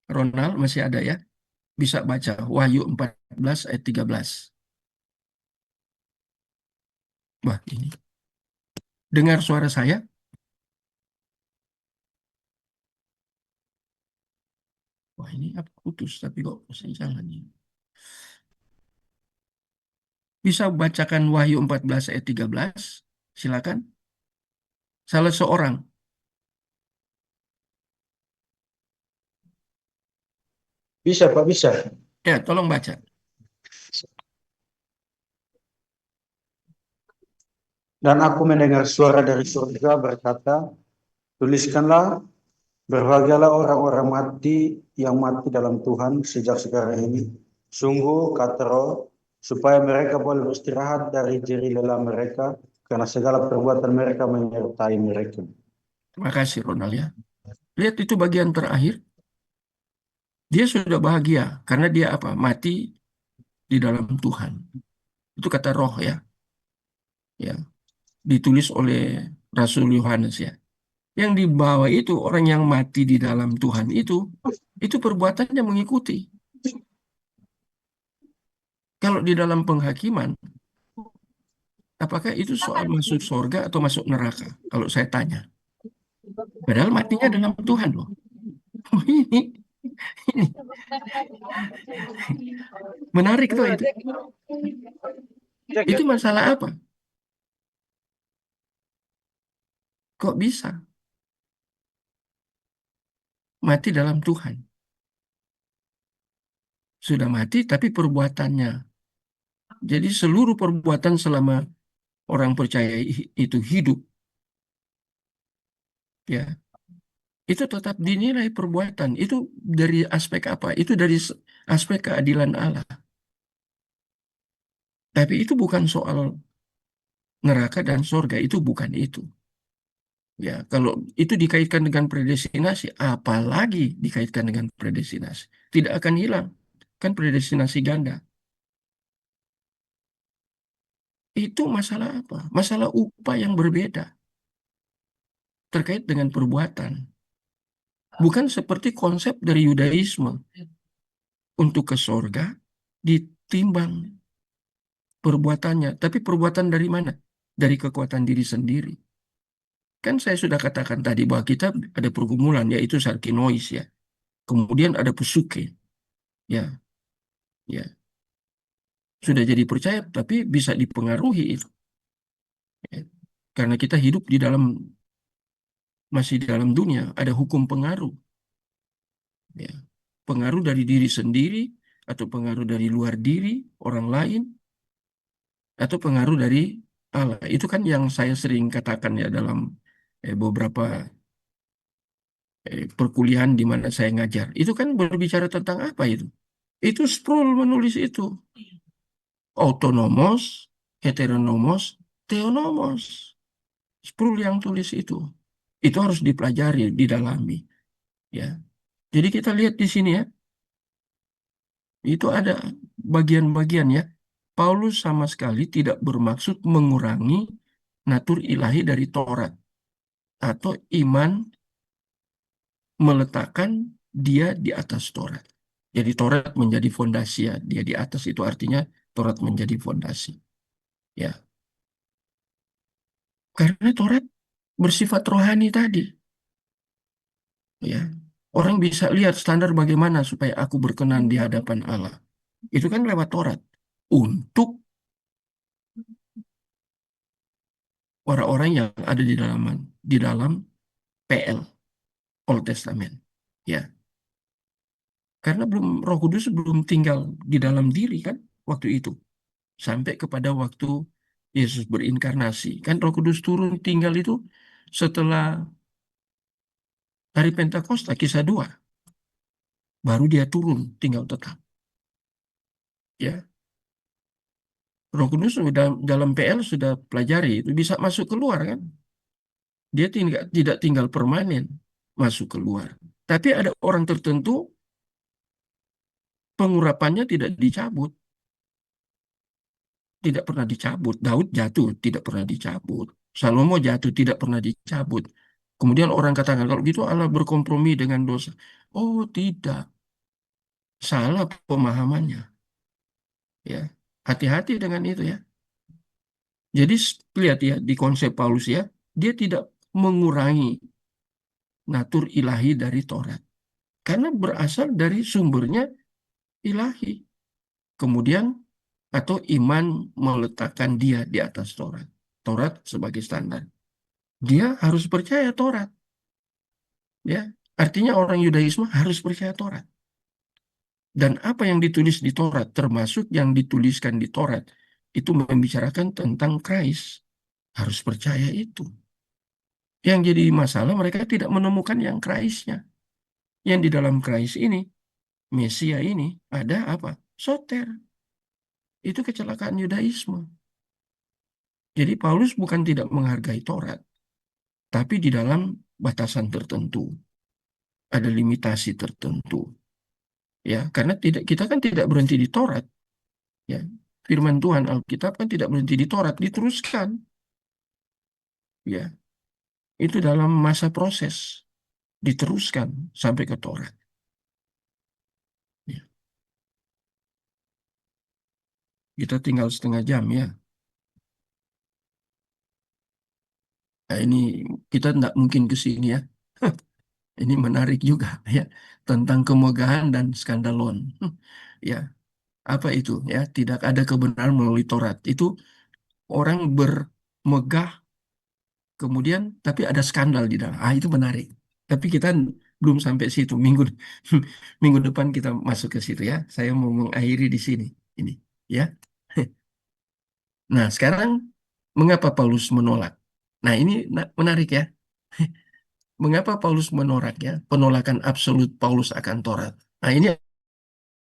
Ronald masih ada ya? Bisa baca Wahyu 14 ayat 13. Wah, ini. Dengar suara saya? Wah, ini apa putus tapi kok masih jalan ini. Bisa bacakan Wahyu 14 ayat 13? Silakan. Salah seorang. Bisa, Pak, bisa. Ya, tolong baca. Dan aku mendengar suara dari surga berkata, tuliskanlah, berbahagialah orang-orang mati yang mati dalam Tuhan sejak sekarang ini. Sungguh, kata Roh, supaya mereka boleh beristirahat dari jerih lelah mereka, karena segala perbuatan mereka menyertai mereka. Terima kasih, Ronald ya. Lihat itu bagian terakhir. Dia sudah bahagia karena dia apa? Mati di dalam Tuhan. Itu kata Roh ya. Ya, ditulis oleh Rasul Yohanes ya. Yang dibawa itu orang yang mati di dalam Tuhan itu perbuatannya mengikuti. Kalau di dalam penghakiman, apakah itu soal masuk surga atau masuk neraka? Kalau saya tanya. Padahal matinya dalam Tuhan loh. Ini menarik tuh itu. Itu masalah apa? Kok bisa mati dalam Tuhan? Sudah mati tapi perbuatannya. Jadi seluruh perbuatan selama orang percaya itu hidup, ya, itu tetap dinilai perbuatan. Itu dari aspek apa? Itu dari aspek keadilan Allah. Tapi itu bukan soal neraka dan surga, itu bukan itu. Ya, kalau itu dikaitkan dengan predestinasi, apalagi dikaitkan dengan predestinasi, tidak akan hilang. Kan predestinasi ganda. Itu masalah apa? Masalah upah yang berbeda terkait dengan perbuatan. Bukan seperti konsep dari Yudaisme. Untuk ke sorga ditimbang perbuatannya. Tapi perbuatan dari mana? Dari kekuatan diri sendiri. Kan saya sudah katakan tadi bahwa kita ada pergumulan, yaitu sarkinois ya. Kemudian ada psuke. Ya, ya. Sudah jadi percaya, tapi bisa dipengaruhi itu. Ya. Karena kita hidup masih di dalam dunia, ada hukum pengaruh. Ya. Pengaruh dari diri sendiri, atau pengaruh dari luar diri, orang lain, atau pengaruh dari Allah. Itu kan yang saya sering katakan ya dalam beberapa perkuliahan di mana saya ngajar. Itu kan berbicara tentang apa itu? Itu Sproul menulis itu. Autonomos, heteronomos, theonomos. Sproul yang tulis itu. Itu harus dipelajari, didalami. Ya. Jadi kita lihat di sini ya. Itu ada bagian-bagian ya. Paulus sama sekali tidak bermaksud mengurangi natur ilahi dari Taurat atau iman meletakkan dia di atas Taurat. Jadi Taurat menjadi fondasi ya, dia di atas itu artinya Taurat menjadi fondasi. Ya, karena Taurat bersifat rohani tadi. Ya, orang bisa lihat standar bagaimana supaya aku berkenan di hadapan Allah. Itu kan lewat Taurat. Untuk orang-orang yang ada di dalam PL, Old Testament. Ya, karena Roh Kudus belum tinggal di dalam diri kan waktu itu. Sampai kepada waktu Yesus berinkarnasi. Kan Roh Kudus turun tinggal itu setelah hari Pentakosta, kisah 2. Baru dia turun tinggal tetap. Ya, Roh Kudus sudah dalam PL sudah pelajari itu bisa masuk keluar kan. Dia tidak tinggal permanen masuk keluar. Tapi ada orang tertentu pengurapannya tidak dicabut. Tidak pernah dicabut. Daud jatuh, tidak pernah dicabut. Salomo jatuh, tidak pernah dicabut. Kemudian orang katakan, kalau gitu Allah berkompromi dengan dosa. Oh, tidak. Salah pemahamannya. Ya, hati-hati dengan itu ya. Jadi lihat ya di konsep Paulus ya, dia tidak mengurangi natur ilahi dari Taurat. Karena berasal dari sumbernya ilahi. Kemudian atau iman meletakkan dia di atas Taurat. Taurat sebagai standar. Dia harus percaya Taurat. Ya, artinya orang Yudaisme harus percaya Taurat. Dan apa yang ditulis di Taurat, termasuk yang dituliskan di Taurat, itu membicarakan tentang Christ. Harus percaya itu. Yang jadi masalah mereka tidak menemukan yang Christ-nya. Yang di dalam Christ ini, Mesia ini, ada apa? Soter. Itu kecelakaan Yudaisme. Jadi Paulus bukan tidak menghargai Taurat, tapi di dalam batasan tertentu. Ada limitasi tertentu. Ya, karena kita kan tidak berhenti di Taurat. Ya, firman Tuhan Alkitab kan tidak berhenti di Taurat, diteruskan. Ya, itu dalam masa proses diteruskan sampai ke Taurat. Ya. Kita tinggal setengah jam ya. Nah, ini kita tidak mungkin ke sini ya. Ini menarik juga ya, tentang kemegahan dan skandalon. Ya, apa itu ya? Tidak ada kebenaran melalui Taurat. Itu orang bermegah kemudian tapi ada skandal di dalam. Itu menarik. Tapi kita belum sampai situ. Minggu depan kita masuk ke situ ya. Saya mau mengakhiri di sini ini ya. Nah, sekarang mengapa Paulus menolak? Nah, ini menarik ya. Mengapa Paulus menolak ya? Penolakan absolut Paulus akan Taurat. Nah, ini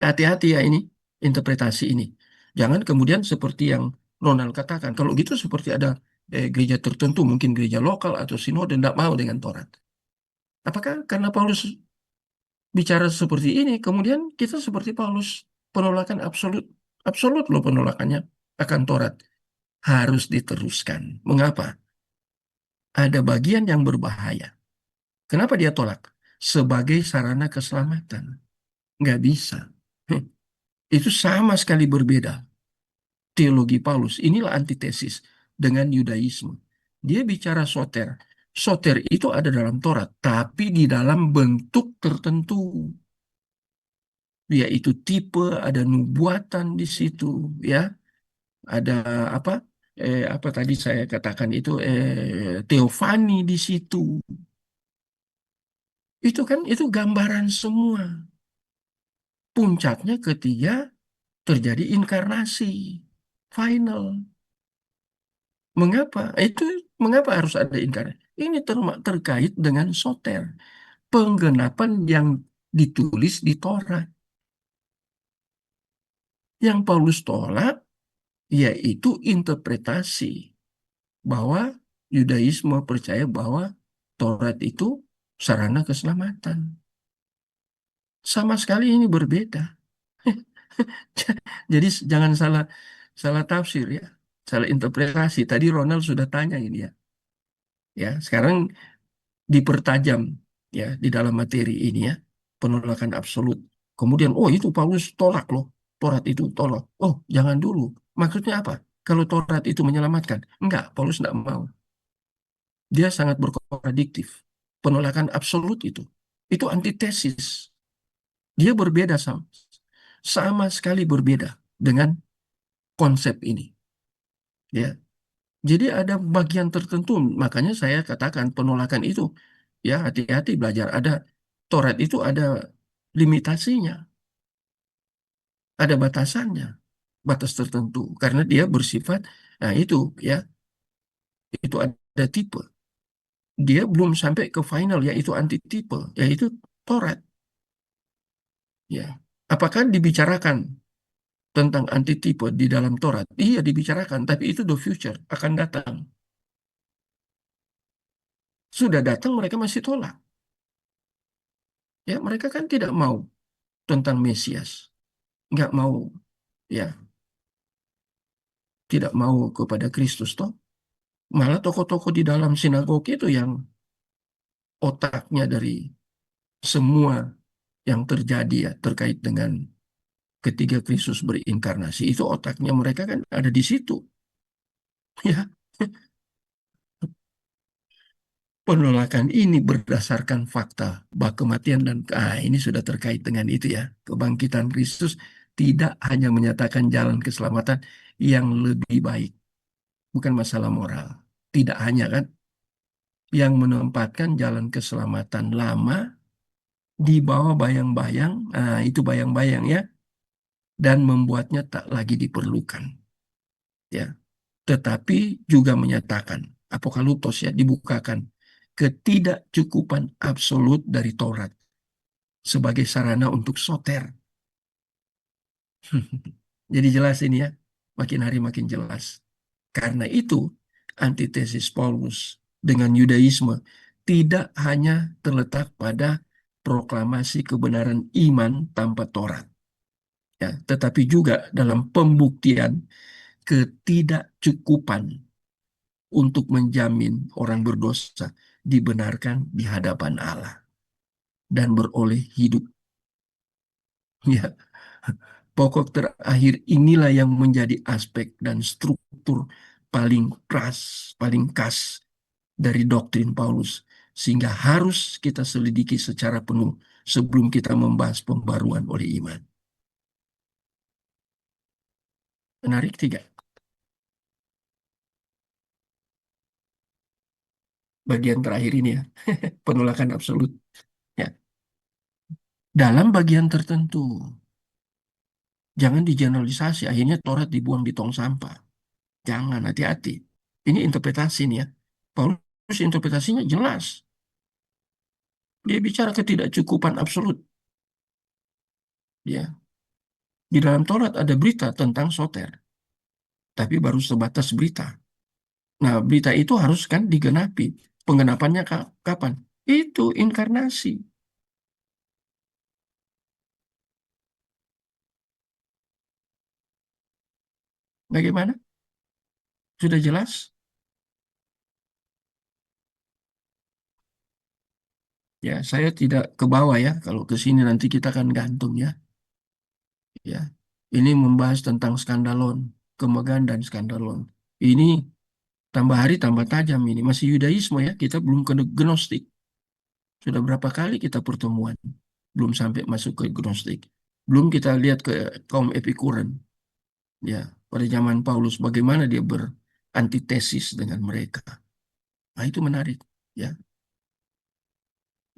hati-hati ya ini interpretasi ini. Jangan kemudian seperti yang Ronald katakan. Kalau gitu seperti ada gereja tertentu, mungkin gereja lokal atau sinode tidak mau dengan Taurat. Apakah karena Paulus bicara seperti ini, kemudian kita seperti Paulus penolakan absolut, absolut loh penolakannya akan Taurat harus diteruskan. Mengapa? Ada bagian yang berbahaya. Kenapa dia tolak? Sebagai sarana keselamatan. Nggak bisa. Itu sama sekali berbeda. Teologi Paulus, inilah antitesis dengan Yudaisme. Dia bicara soter. Soter itu ada dalam Taurat, tapi di dalam bentuk tertentu. Yaitu tipe, ada nubuatan di situ, ya. Ada apa? Apa tadi saya katakan itu teofani di situ. Itu kan itu gambaran semua. Puncaknya ketika terjadi inkarnasi final. Mengapa? Mengapa harus ada inkarnasi? Ini terkait dengan soter, penggenapan yang ditulis di Torah. Yang Paulus tolak yaitu interpretasi bahwa Yudaisme percaya bahwa Taurat itu sarana keselamatan. Sama sekali ini berbeda. Jadi jangan salah salah tafsir ya, salah interpretasi. Tadi Ronald sudah tanya ini ya. Ya, sekarang dipertajam ya di dalam materi ini ya, penolakan absolut. Kemudian, oh itu Paulus tolak loh, Taurat itu tolak. Oh, jangan dulu. Maksudnya apa? Kalau Taurat itu menyelamatkan? Enggak, Paulus enggak mau. Dia sangat berkontradiktif. Penolakan absolut itu antitesis. Dia berbeda sama sekali berbeda dengan konsep ini. Ya, jadi ada bagian tertentu, makanya saya katakan penolakan itu, ya hati-hati belajar. Ada Taurat itu ada limitasinya, ada batasannya, batas tertentu, karena dia bersifat, nah itu ya, itu ada tipe. Dia belum sampai ke final, yaitu antitipe, yaitu Taurat. Ya, apakah dibicarakan tentang antitipe di dalam Taurat? Iya dibicarakan, tapi itu the future, akan datang. Sudah datang mereka masih tolak. Ya, mereka kan tidak mau tentang Mesias. Nggak mau, ya, tidak mau kepada Kristus toh. Malah tokoh-tokoh di dalam sinagoge itu yang otaknya dari semua yang terjadi ya terkait dengan ketika Kristus berinkarnasi. Itu otaknya mereka kan ada di situ. Ya, penolakan ini berdasarkan fakta bahwa kematian dan ini sudah terkait dengan itu ya, kebangkitan Kristus tidak hanya menyatakan jalan keselamatan yang lebih baik, bukan masalah moral. Tidak hanya kan, yang menempatkan jalan keselamatan lama di bawah bayang-bayang, itu bayang-bayang ya, dan membuatnya tak lagi diperlukan. Ya, tetapi juga menyatakan apokaliptos ya dibukakan ketidakcukupan absolut dari Taurat sebagai sarana untuk soter. Jadi jelas ini ya, makin hari makin jelas. Karena itu, antitesis Paulus dengan Yudaisme tidak hanya terletak pada proklamasi kebenaran iman tanpa Taurat, ya, tetapi juga dalam pembuktian ketidakcukupan untuk menjamin orang berdosa dibenarkan di hadapan Allah dan beroleh hidup. Ya, pokok terakhir inilah yang menjadi aspek dan struktur paling keras, paling khas dari doktrin Paulus, sehingga harus kita selidiki secara penuh sebelum kita membahas pembaruan oleh iman. Menarik tidak? Bagian terakhir ini ya, penolakan absolut. Ya. Dalam bagian tertentu, jangan digeneralisasi, akhirnya Taurat dibuang di tong sampah. Jangan, hati-hati. Ini interpretasi nih ya. Paulus interpretasinya jelas. Dia bicara ketidakcukupan absolut. Ya. Di dalam Taurat ada berita tentang soter, tapi baru sebatas berita. Nah, berita itu harus kan digenapi. Penggenapannya kapan? Itu inkarnasi. Bagaimana? Sudah jelas? Ya, saya tidak ke bawah ya. Kalau ke sini nanti kita akan gantung ya. Ya, ini membahas tentang skandalon, kemegahan dan skandalon. Ini tambah hari tambah tajam ini. Masih Yudaisme ya. Kita belum ke Gnostik. Sudah berapa kali kita pertemuan. Belum sampai masuk ke Gnostik. Belum kita lihat ke kaum Epikuren. Ya, pada zaman Paulus bagaimana dia berantitesis dengan mereka. Nah, itu menarik ya.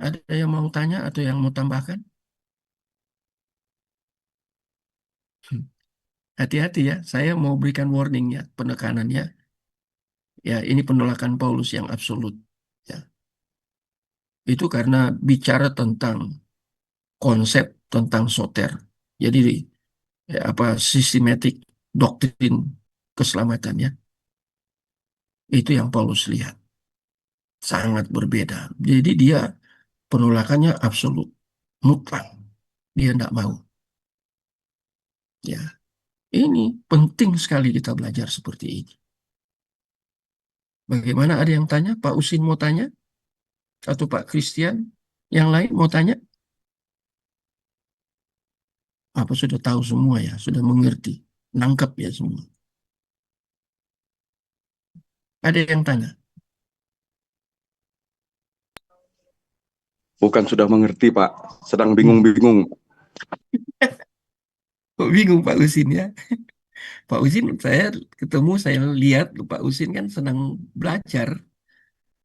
Ada yang mau tanya atau yang mau tambahkan? Hati-hati ya, saya mau berikan warning ya, penekanannya. Ya, ini penolakan Paulus yang absolut. Ya, itu karena bicara tentang konsep tentang soter. Jadi ya, apa sistematik doktrin keselamatannya itu yang Paulus lihat sangat berbeda. Jadi dia penolakannya absolut, mutlak. Dia tidak mau. Ya, ini penting sekali kita belajar seperti ini. Bagaimana, ada yang tanya? Pak Usin mau tanya? Atau Pak Christian? Yang lain mau tanya? Apa sudah tahu semua ya? Sudah mengerti? Nangkep ya semua? Ada yang tanya? Bukan sudah mengerti, Pak. Sedang bingung-bingung. Kok bingung Pak Usin ya? Pak Usin, saya ketemu, saya lihat Pak Usin kan senang belajar.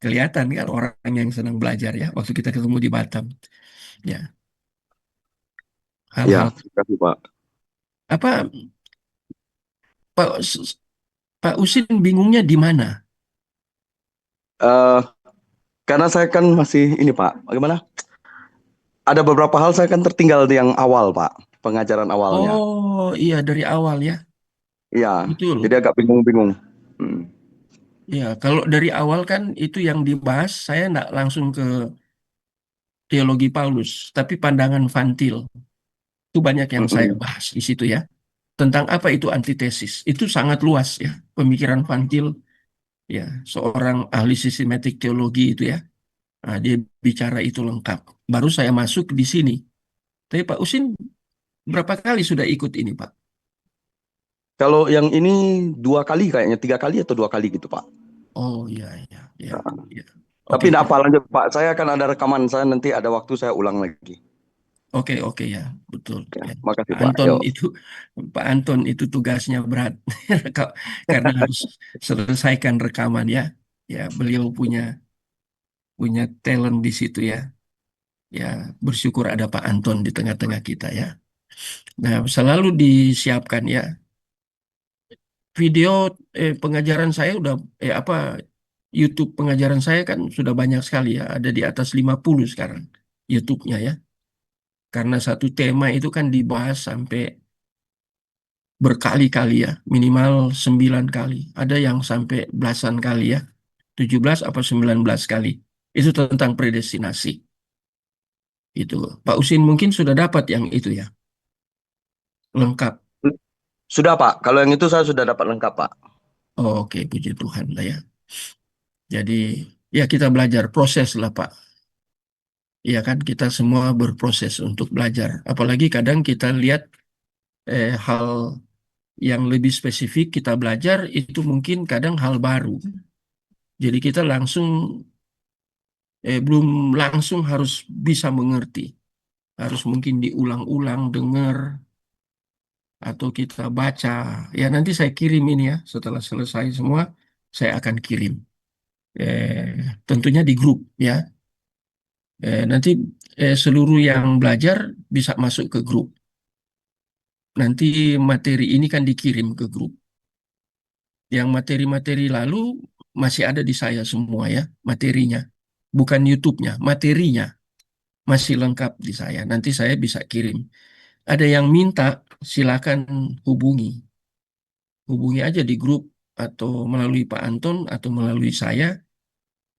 Kelihatan kan orang yang senang belajar ya, waktu kita ketemu di Batam. Ya, Ya, hal-hal terima kasih, Pak. apa Pak Pak Usin bingungnya di mana? Eh, karena saya kan masih ini, Pak. Bagaimana? Ada beberapa hal saya kan tertinggal di yang awal, Pak. Pengajaran awalnya. Oh iya, dari awal ya, Iya, jadi betul. agak bingung-bingung. Hmm. Ya, kalau dari awal kan itu yang dibahas, saya nggak langsung ke teologi Paulus, tapi pandangan Vantil. Itu banyak yang saya Mm-mm. bahas di situ ya. Tentang apa itu antitesis. Itu sangat luas ya. Pemikiran Vantil, ya, seorang ahli sistematik teologi itu ya. Nah, dia bicara itu lengkap. Baru saya masuk di sini. Tapi Pak Usin berapa kali sudah ikut ini, Pak? Kalau yang ini 2 kali kayaknya, 3 kali atau 2 kali gitu, Pak. Oh iya, iya, iya, iya. Tapi Oke, tidak apa, lanjut, Pak. Saya akan ada rekaman saya, nanti ada waktu saya ulang lagi. Oke, oke ya, betul. Ya, Ya. makasih Pak Pak. Anton Yuk. itu, Pak Anton itu tugasnya berat karena harus selesaikan rekaman ya. Ya, beliau punya punya talent di situ ya. Ya, bersyukur ada Pak Anton di tengah-tengah kita ya. Nah, selalu disiapkan ya. Video pengajaran saya udah apa YouTube pengajaran saya kan sudah banyak sekali ya. Ada di atas 50 sekarang YouTube-nya ya. Karena satu tema itu kan dibahas sampai berkali-kali ya, minimal 9 kali. Ada yang sampai belasan kali ya, 17 apa 19 kali. Itu tentang predestinasi. Itu. Pak Usin mungkin sudah dapat yang itu ya, lengkap. Sudah Pak, kalau yang itu saya sudah dapat lengkap Pak. Oh, oke, puji Tuhan lah ya. Jadi ya kita belajar proses lah Pak. Ya kan kita semua berproses untuk belajar. Apalagi kadang kita lihat hal yang lebih spesifik kita belajar itu mungkin kadang hal baru. Jadi kita langsung belum langsung harus bisa mengerti. Harus mungkin diulang-ulang, dengar, atau kita baca. Ya nanti saya kirim ini ya, setelah selesai semua, saya akan kirim. Tentunya di grup ya. Nanti seluruh yang belajar bisa masuk ke grup. Nanti materi ini kan dikirim ke grup. Yang materi-materi lalu masih ada di saya semua ya, materinya. Bukan YouTube-nya, materinya masih lengkap di saya. Nanti saya bisa kirim. Ada yang minta, silakan hubungi. Hubungi aja di grup atau melalui Pak Anton atau melalui saya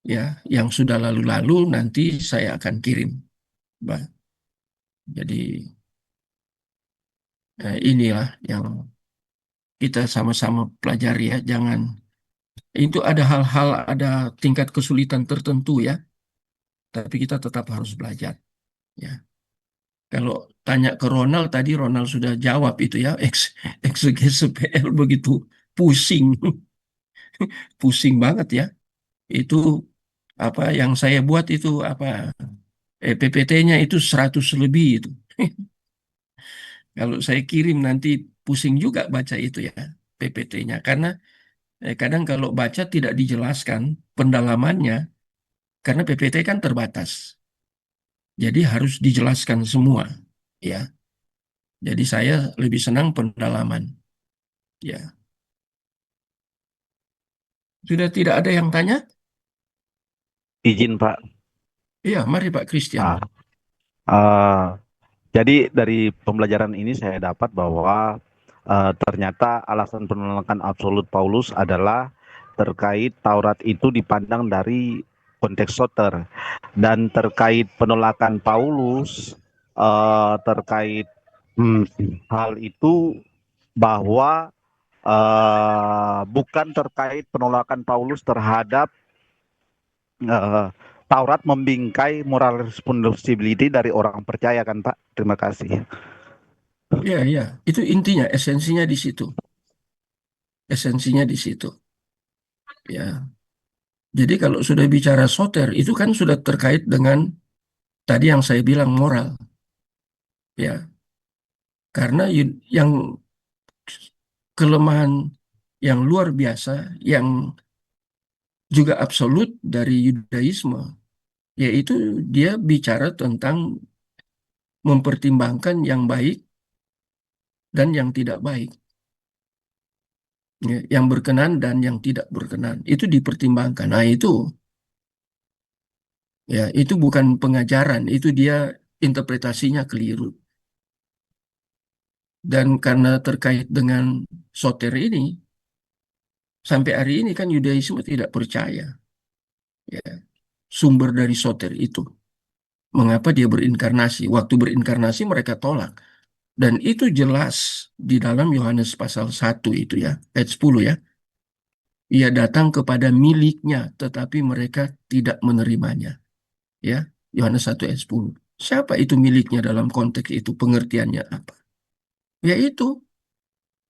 ya, yang sudah lalu-lalu nanti saya akan kirim. Bah, jadi inilah yang kita sama-sama pelajari ya. Jangan itu ada hal-hal ada tingkat kesulitan tertentu ya, tapi kita tetap harus belajar ya. Kalau tanya ke Ronald tadi Ronald sudah jawab itu ya, eksegese PL begitu pusing, pusing banget ya. Itu apa yang saya buat itu apa PPT-nya itu 100 lebih itu. Kalau saya kirim nanti pusing juga baca itu ya PPT-nya karena kadang kalau baca tidak dijelaskan pendalamannya karena PPT kan terbatas. Jadi harus dijelaskan semua ya. Jadi saya lebih senang pendalaman ya. Sudah tidak ada yang tanya? Izin Pak. Iya, mari Pak Christian. Ah, eh, jadi dari pembelajaran ini saya dapat bahwa ternyata alasan penolakan absolut Paulus adalah terkait Taurat itu dipandang dari konteks soter, dan terkait penolakan Paulus terkait hmm, hal itu bahwa bukan terkait penolakan Paulus terhadap eh, Taurat membingkai moral responsibility dari orang percaya kan Pak? Terima kasih. Iya, iya. Itu intinya, esensinya di situ. Esensinya di situ. Ya. Jadi kalau sudah bicara soter, itu kan sudah terkait dengan tadi yang saya bilang moral. Ya. Karena yang kelemahan yang luar biasa, yang juga absolut dari Yudaisme, yaitu dia bicara tentang mempertimbangkan yang baik dan yang tidak baik. Ya, yang berkenan dan yang tidak berkenan. Itu dipertimbangkan. Nah, itu bukan pengajaran, itu dia interpretasinya keliru. Dan karena terkait dengan soter ini, sampai hari ini kan Yudaisme tidak percaya ya, sumber dari soter itu. Mengapa dia berinkarnasi? Waktu berinkarnasi mereka tolak. Dan itu jelas di dalam Yohanes pasal 1 itu ya, ayat 10 ya. Ia datang kepada miliknya, tetapi mereka tidak menerimanya. Ya, Yohanes 1 ayat 10. Siapa itu miliknya dalam konteks itu? Pengertiannya apa? Yaitu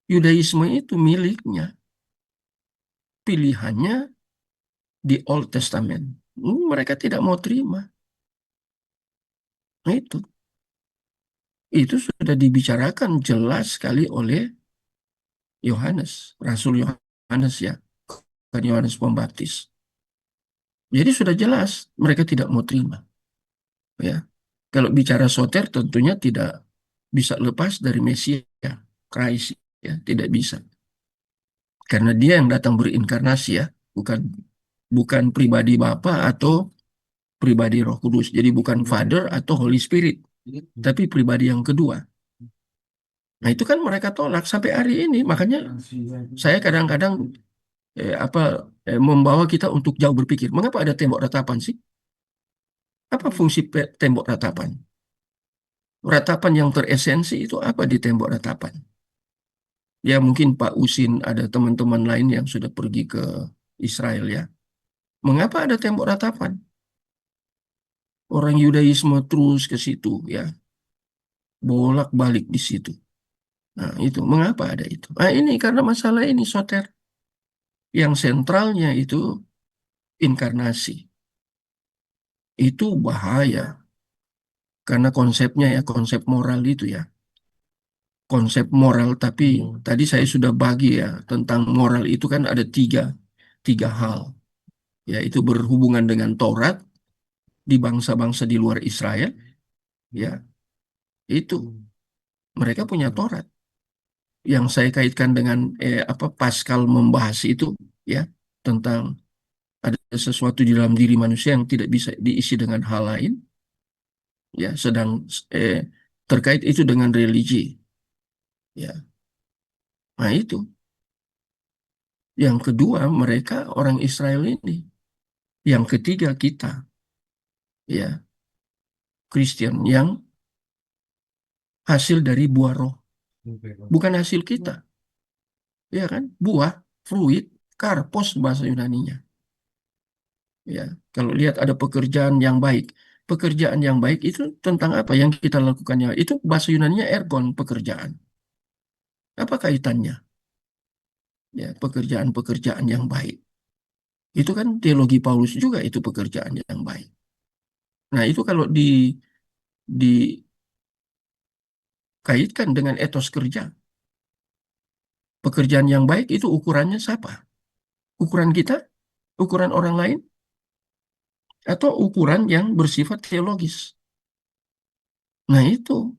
Yudaisme itu miliknya. Pilihannya di Old Testament. Mereka tidak mau terima. Nah, itu. itu sudah dibicarakan jelas sekali oleh Yohanes, Rasul Yohanes ya, kan Yohanes Pembaptis. Jadi sudah jelas mereka tidak mau terima ya. Kalau bicara soter tentunya tidak bisa lepas dari Mesia, Christ ya, tidak bisa. Karena dia yang datang berinkarnasi ya, bukan bukan pribadi Bapa atau pribadi Roh Kudus. Jadi bukan Father atau Holy Spirit, tapi pribadi yang kedua. Nah, itu kan mereka tolak sampai hari ini. Makanya saya kadang-kadang membawa kita untuk jauh berpikir, mengapa ada tembok ratapan sih? Apa fungsi tembok ratapan? Ratapan yang teresensi itu apa di tembok ratapan? Ya mungkin Pak Usin ada teman-teman lain yang sudah pergi ke Israel ya. Mengapa ada tembok ratapan? Orang Yudaisme terus ke situ ya, bolak-balik di situ. Nah, itu mengapa ada itu? Nah, ini karena masalah ini soter. Yang sentralnya itu inkarnasi. Itu bahaya karena konsepnya ya konsep moral itu ya. Konsep moral tapi tadi saya sudah bagi ya tentang moral itu kan ada tiga hal. Yaitu berhubungan dengan Taurat di bangsa-bangsa di luar Israel ya. Itu mereka punya Taurat. Yang saya kaitkan dengan Pascal membahas itu ya tentang ada sesuatu di dalam diri manusia yang tidak bisa diisi dengan hal lain ya sedang eh, terkait itu dengan religi ya. Nah, itu yang kedua mereka orang Israel ini, yang ketiga kita ya Kristen yang hasil dari buah roh, bukan hasil kita ya kan, buah, fruit, karpos bahasa Yunaninya. Ya, kalau lihat ada pekerjaan yang baik. Pekerjaan yang baik itu tentang apa yang kita lakukannya? Itu bahasa Yunaninya ergon, pekerjaan. Apa kaitannya? Ya, pekerjaan-pekerjaan yang baik. Itu kan teologi Paulus juga itu pekerjaan yang baik. Nah, itu kalau dikaitkan dengan etos kerja. Pekerjaan yang baik itu ukurannya siapa? Ukuran kita? Ukuran orang lain? Atau ukuran yang bersifat teologis? Nah, itu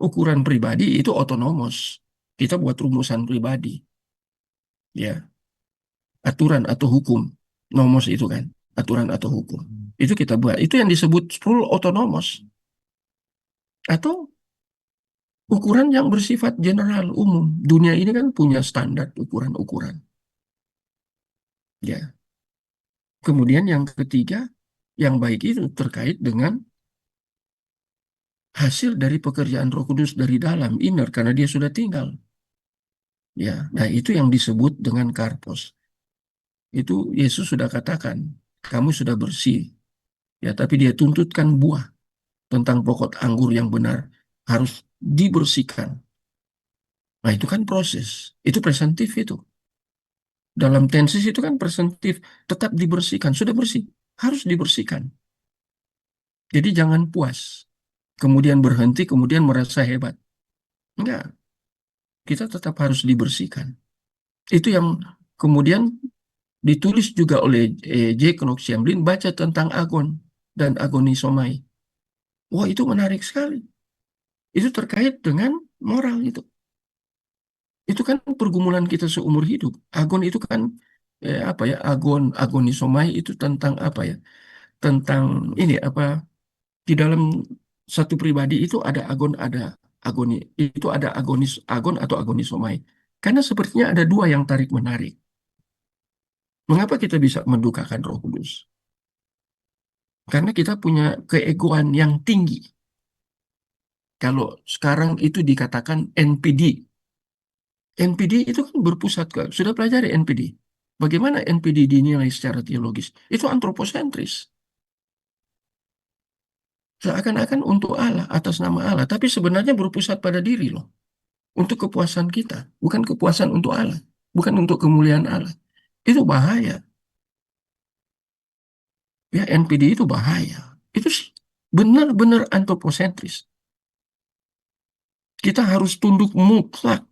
ukuran pribadi itu otonomos. Kita buat rumusan pribadi, ya, aturan atau hukum. Nomos itu kan, aturan atau hukum. Itu kita buat. Itu yang disebut full otonomos. Atau ukuran yang bersifat general, umum. Dunia ini kan punya standar ukuran-ukuran. Ya. Kemudian yang ketiga, yang baik itu terkait dengan hasil dari pekerjaan Roh Kudus dari dalam, inner, karena dia sudah tinggal. Ya, nah itu yang disebut dengan karpos. Itu Yesus sudah katakan, kamu sudah bersih. Ya, tapi dia tuntutkan buah tentang pokok anggur yang benar harus dibersihkan. Nah, itu kan proses. Itu presentif itu. Dalam tensis itu kan presentif, tetap dibersihkan. Sudah bersih, harus dibersihkan. Jadi jangan puas. Kemudian berhenti, kemudian merasa hebat. Enggak, kita tetap harus dibersihkan. Itu yang kemudian ditulis juga oleh J. Knox Chamberlain, baca tentang agon dan agonisomai. Wah, itu menarik sekali. Itu terkait dengan moral itu. Itu kan pergumulan kita seumur hidup. Agon itu kan agonisomai itu tentang apa ya? Tentang ini di dalam satu pribadi itu ada agon, ada agoni. Itu ada agon atau agonisomai. Karena sepertinya ada dua yang tarik menarik. Mengapa kita bisa mendukakan Roh Kudus? Karena kita punya keegoan yang tinggi. Kalau sekarang itu dikatakan NPD. NPD itu kan berpusat ke, sudah pelajari NPD. Bagaimana NPD dinilai secara teologis? Itu antroposentris. Seakan-akan untuk Allah, atas nama Allah. Tapi sebenarnya berpusat pada diri loh. Untuk kepuasan kita. Bukan kepuasan untuk Allah. Bukan untuk kemuliaan Allah. Itu bahaya. Ya, NPD itu bahaya. Itu benar-benar antroposentris. Kita harus tunduk mutlak.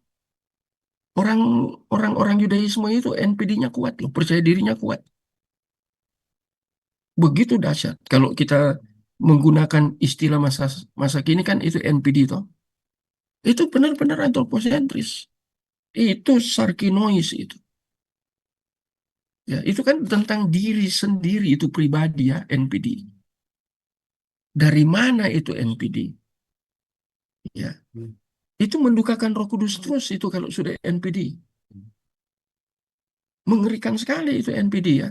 Orang-orang Yudaisme itu NPD-nya kuat loh, percaya dirinya kuat. Begitu dahsyat. Kalau kita menggunakan istilah masa masa kini kan itu NPD toh. Itu benar-benar antroposentris. Itu sarkinois itu. Ya, itu kan tentang diri sendiri, itu pribadi ya, NPD. Dari mana itu NPD? Ya, itu mendukakan Roh Kudus terus itu kalau sudah NPD. Mengerikan sekali itu NPD ya.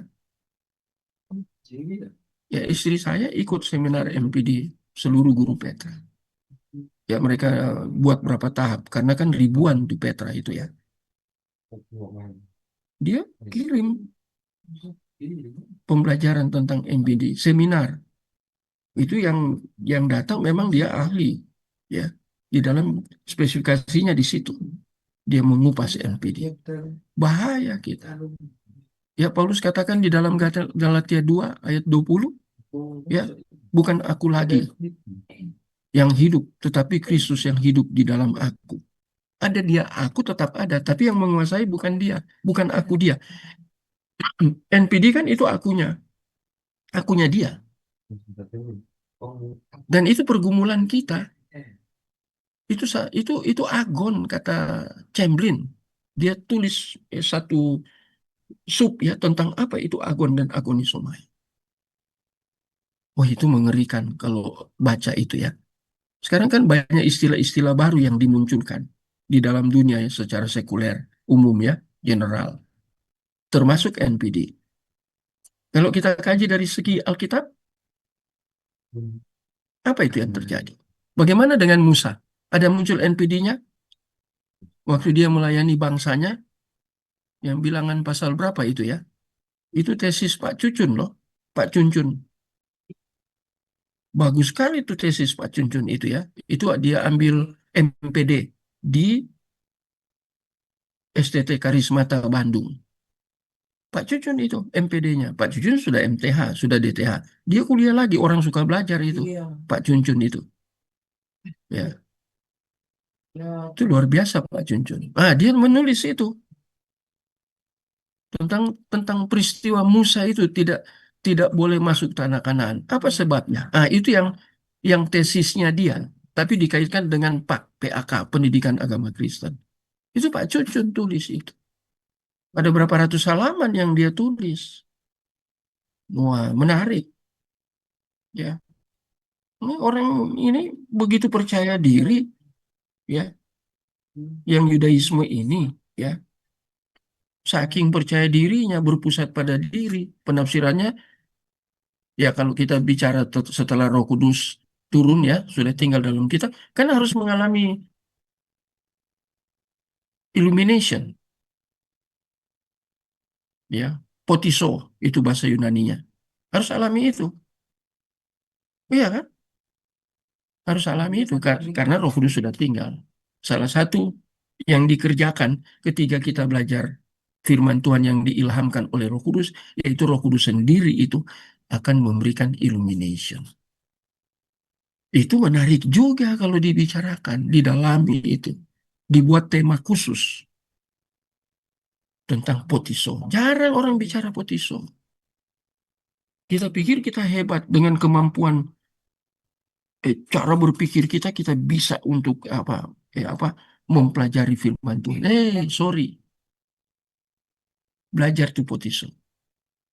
Ya, istri saya ikut seminar NPD seluruh guru Petra. Ya, mereka buat berapa tahap karena kan ribuan di Petra itu ya. Dia kirim pembelajaran tentang NPD, seminar. Itu yang datang memang dia ahli ya. Di dalam spesifikasinya di situ dia mengupas NPD. Bahaya kita. Ya, Paulus katakan di dalam Galatia 2 ayat 20 ya, bukan aku lagi yang hidup, tetapi Kristus yang hidup di dalam aku. Ada dia, aku tetap ada, tapi yang menguasai bukan dia, bukan aku dia. NPD kan itu akunya dia. Dan itu pergumulan kita. Itu agon kata Chamberlain. Dia tulis satu sub ya tentang apa itu agon dan agonisomai. Wah, itu mengerikan kalau baca itu ya. Sekarang kan banyak istilah-istilah baru yang dimunculkan di dalam dunia ya, secara sekuler, umum ya, general, termasuk NPD. Kalau kita kaji dari segi Alkitab, apa itu yang terjadi? Bagaimana dengan Musa? Ada muncul NPD-nya waktu dia melayani bangsanya, yang bilangan pasal berapa itu ya? Itu tesis Pak Cucun loh, Pak Cuncun. Bagus sekali itu tesis Pak Cuncun itu ya. Itu dia ambil MPD di STT Karismata Bandung. Pak Cucun itu MPD-nya. Pak Cucun sudah MTH, sudah DTH. Dia kuliah lagi, orang suka belajar itu. Pak Cuncun itu. Ya, itu luar biasa Pak Cuncun. Dia menulis itu tentang peristiwa Musa itu tidak tidak boleh masuk tanah Kanaan. Apa sebabnya? Itu yang tesisnya dia, tapi dikaitkan dengan PAK, Pendidikan Agama Kristen. Itu Pak Cucun tulis itu. Ada berapa ratus halaman yang dia tulis. Wah, menarik. Ya, ini orang ini begitu percaya diri, ya, yang Yudaisme ini, ya, saking percaya dirinya berpusat pada diri, penafsirannya, ya kalau kita bicara setelah Roh Kudus turun ya, sudah tinggal dalam kita, kan harus mengalami illumination, ya, potiso itu bahasa Yunaninya, harus alami itu, iya kan? Harus alami itu karena Roh Kudus sudah tinggal. Salah satu yang dikerjakan ketika kita belajar firman Tuhan yang diilhamkan oleh Roh Kudus, yaitu Roh Kudus sendiri itu akan memberikan illumination. Itu menarik juga kalau dibicarakan, didalami itu. Dibuat tema khusus tentang potiso. Jarang orang bicara potiso. Kita pikir kita hebat dengan kemampuan cara berpikir kita bisa untuk apa mempelajari firman Tuhan. Sorry, belajar tuh potiso.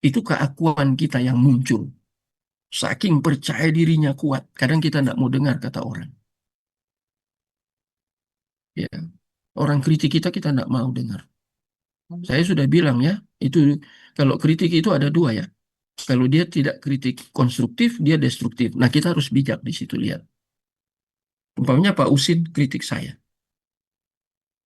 Itu keakuan kita yang muncul. Saking percaya dirinya kuat, kadang kita tidak mau dengar kata orang. Ya, orang kritik kita tidak mau dengar. Saya sudah bilang ya, itu kalau kritik itu ada dua ya. Kalau dia tidak kritik konstruktif, dia destruktif. Nah, kita harus bijak di situ lihat. Umpamanya Pak Usin kritik saya.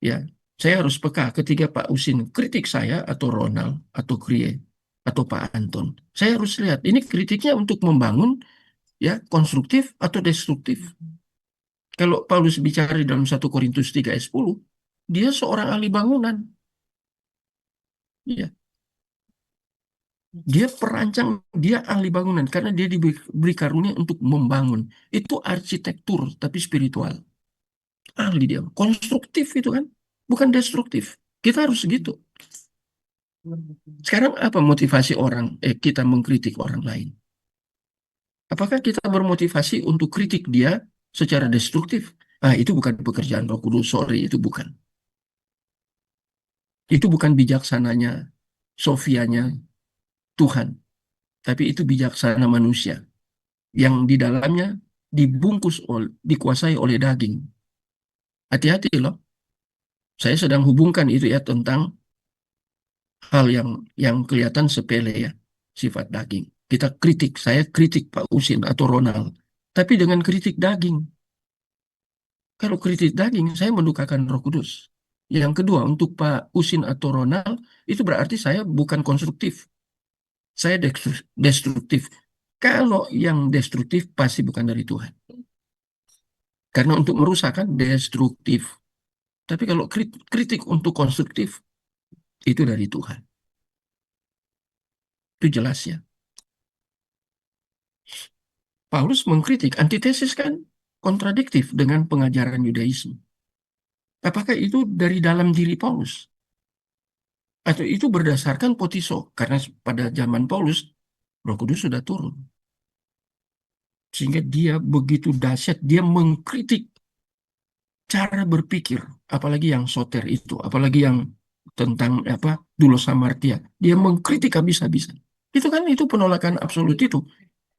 Ya, saya harus peka ketika Pak Usin kritik saya atau Ronald atau Krie atau Pak Anton. Saya harus lihat ini kritiknya untuk membangun ya konstruktif atau destruktif. Kalau Paulus bicara di dalam 1 Korintus 3 ayat 10, dia seorang ahli bangunan. Iya. Dia perancang, dia ahli bangunan karena dia diberi karunia untuk membangun. Itu arsitektur tapi spiritual. ahli dia. Konstruktif itu kan, bukan destruktif. Kita harus gitu. Sekarang apa motivasi orang, kita mengkritik orang lain? Apakah kita bermotivasi untuk kritik dia secara destruktif? Ah, itu bukan pekerjaan Roh Kudus, sorry, itu bukan. Itu bukan bijaksananya, Sofianya Tuhan, tapi itu bijaksana manusia yang di dalamnya dikuasai oleh daging. Hati-hati loh. Saya sedang hubungkan itu ya tentang hal yang kelihatan sepele ya, sifat daging. Kita kritik, saya kritik Pak Usin atau Ronald, tapi dengan kritik daging. Kalau kritik daging, saya mendukakan Roh Kudus. Yang kedua, untuk Pak Usin atau Ronald, itu berarti saya bukan konstruktif. Saya destruktif. Kalau yang destruktif pasti bukan dari Tuhan. Karena untuk merusak kan destruktif. Tapi kalau kritik untuk konstruktif, itu dari Tuhan. Itu jelas ya. Paulus mengkritik, antitesis kan kontradiktif dengan pengajaran Yudaisme. Apakah itu dari dalam diri Paulus? Atau itu berdasarkan potiso? Karena pada zaman Paulus, Roh Kudus sudah turun. Sehingga dia begitu dahsyat, dia mengkritik cara berpikir, apalagi yang soter itu, apalagi yang tentang apa Doulos Hamartia. Dia mengkritik habis-habisan. Itu penolakan absolut itu.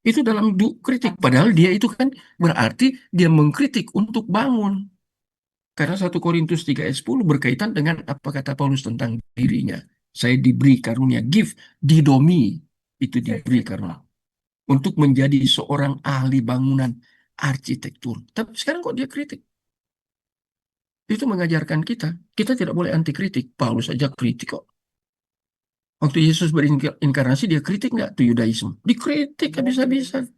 Itu dalam kritik. Padahal dia itu kan berarti dia mengkritik untuk bangun. Karena 1 Korintus 3 ayat 10 berkaitan dengan apa kata Paulus tentang dirinya. Saya diberi karunia, give, didomi, itu diberi karunia. Untuk menjadi seorang ahli bangunan arsitektur. Tapi sekarang kok dia kritik? Itu mengajarkan kita tidak boleh anti kritik. Paulus saja kritik kok. Waktu Yesus berinkarnasi, dia kritik nggak tuh Yudaisme? Dikritik habis-habisan.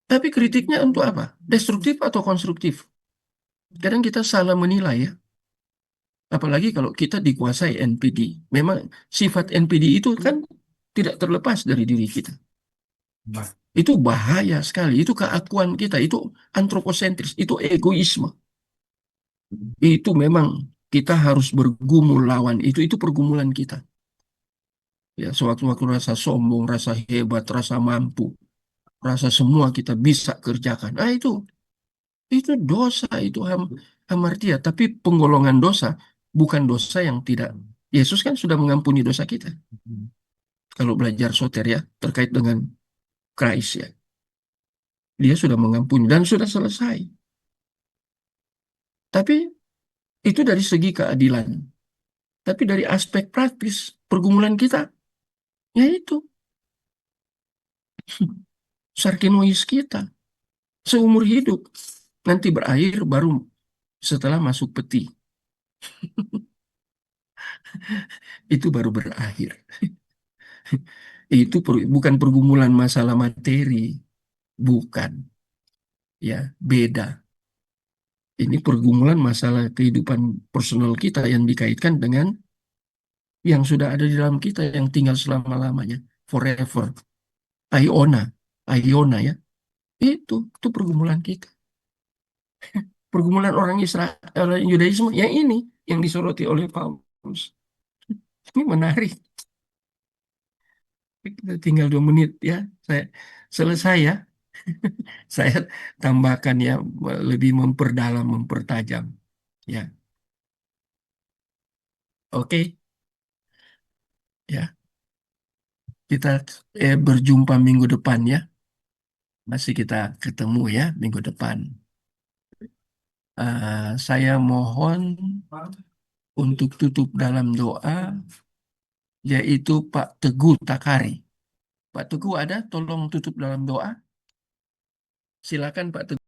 Tapi kritiknya untuk apa? Destruktif atau konstruktif? Kadang kita salah menilai ya. Apalagi kalau kita dikuasai NPD. Memang sifat NPD itu kan tidak terlepas dari diri kita. Itu bahaya sekali. Itu keakuan kita. Itu antroposentris. Itu egoisme. Itu memang kita harus bergumul lawan. Itu pergumulan kita. Ya, sewaktu-waktu rasa sombong, rasa hebat, rasa mampu, rasa semua kita bisa kerjakan. Nah, itu dosa, itu hamartia. Tapi penggolongan dosa bukan dosa yang tidak. Yesus kan sudah mengampuni dosa kita. Kalau belajar soteria terkait dengan Christ ya. Dia sudah mengampuni dan sudah selesai. Tapi itu dari segi keadilan. Tapi dari aspek praktis pergumulan kita, ya itu sarkinois kita seumur hidup. Nanti berakhir baru setelah masuk peti. Itu baru berakhir. Itu bukan pergumulan masalah materi. Bukan. Ya, beda. Ini pergumulan masalah kehidupan personal kita yang dikaitkan dengan yang sudah ada di dalam kita yang tinggal selama-lamanya. Forever. Iona. Iona ya. Itu pergumulan kita. Pergumulan orang Israel, orang Yudaisme, yang ini yang disoroti oleh Paulus. Ini menarik. Kita tinggal 2 menit ya. Saya selesai ya. Saya tambahkan ya, lebih memperdalam, mempertajam. Ya, oke. Ya, kita berjumpa minggu depan ya. Masih kita ketemu ya minggu depan. Saya mohon untuk tutup dalam doa, yaitu Pak Teguh Takari. Pak Teguh ada? Tolong tutup dalam doa. Silakan Pak Teguh.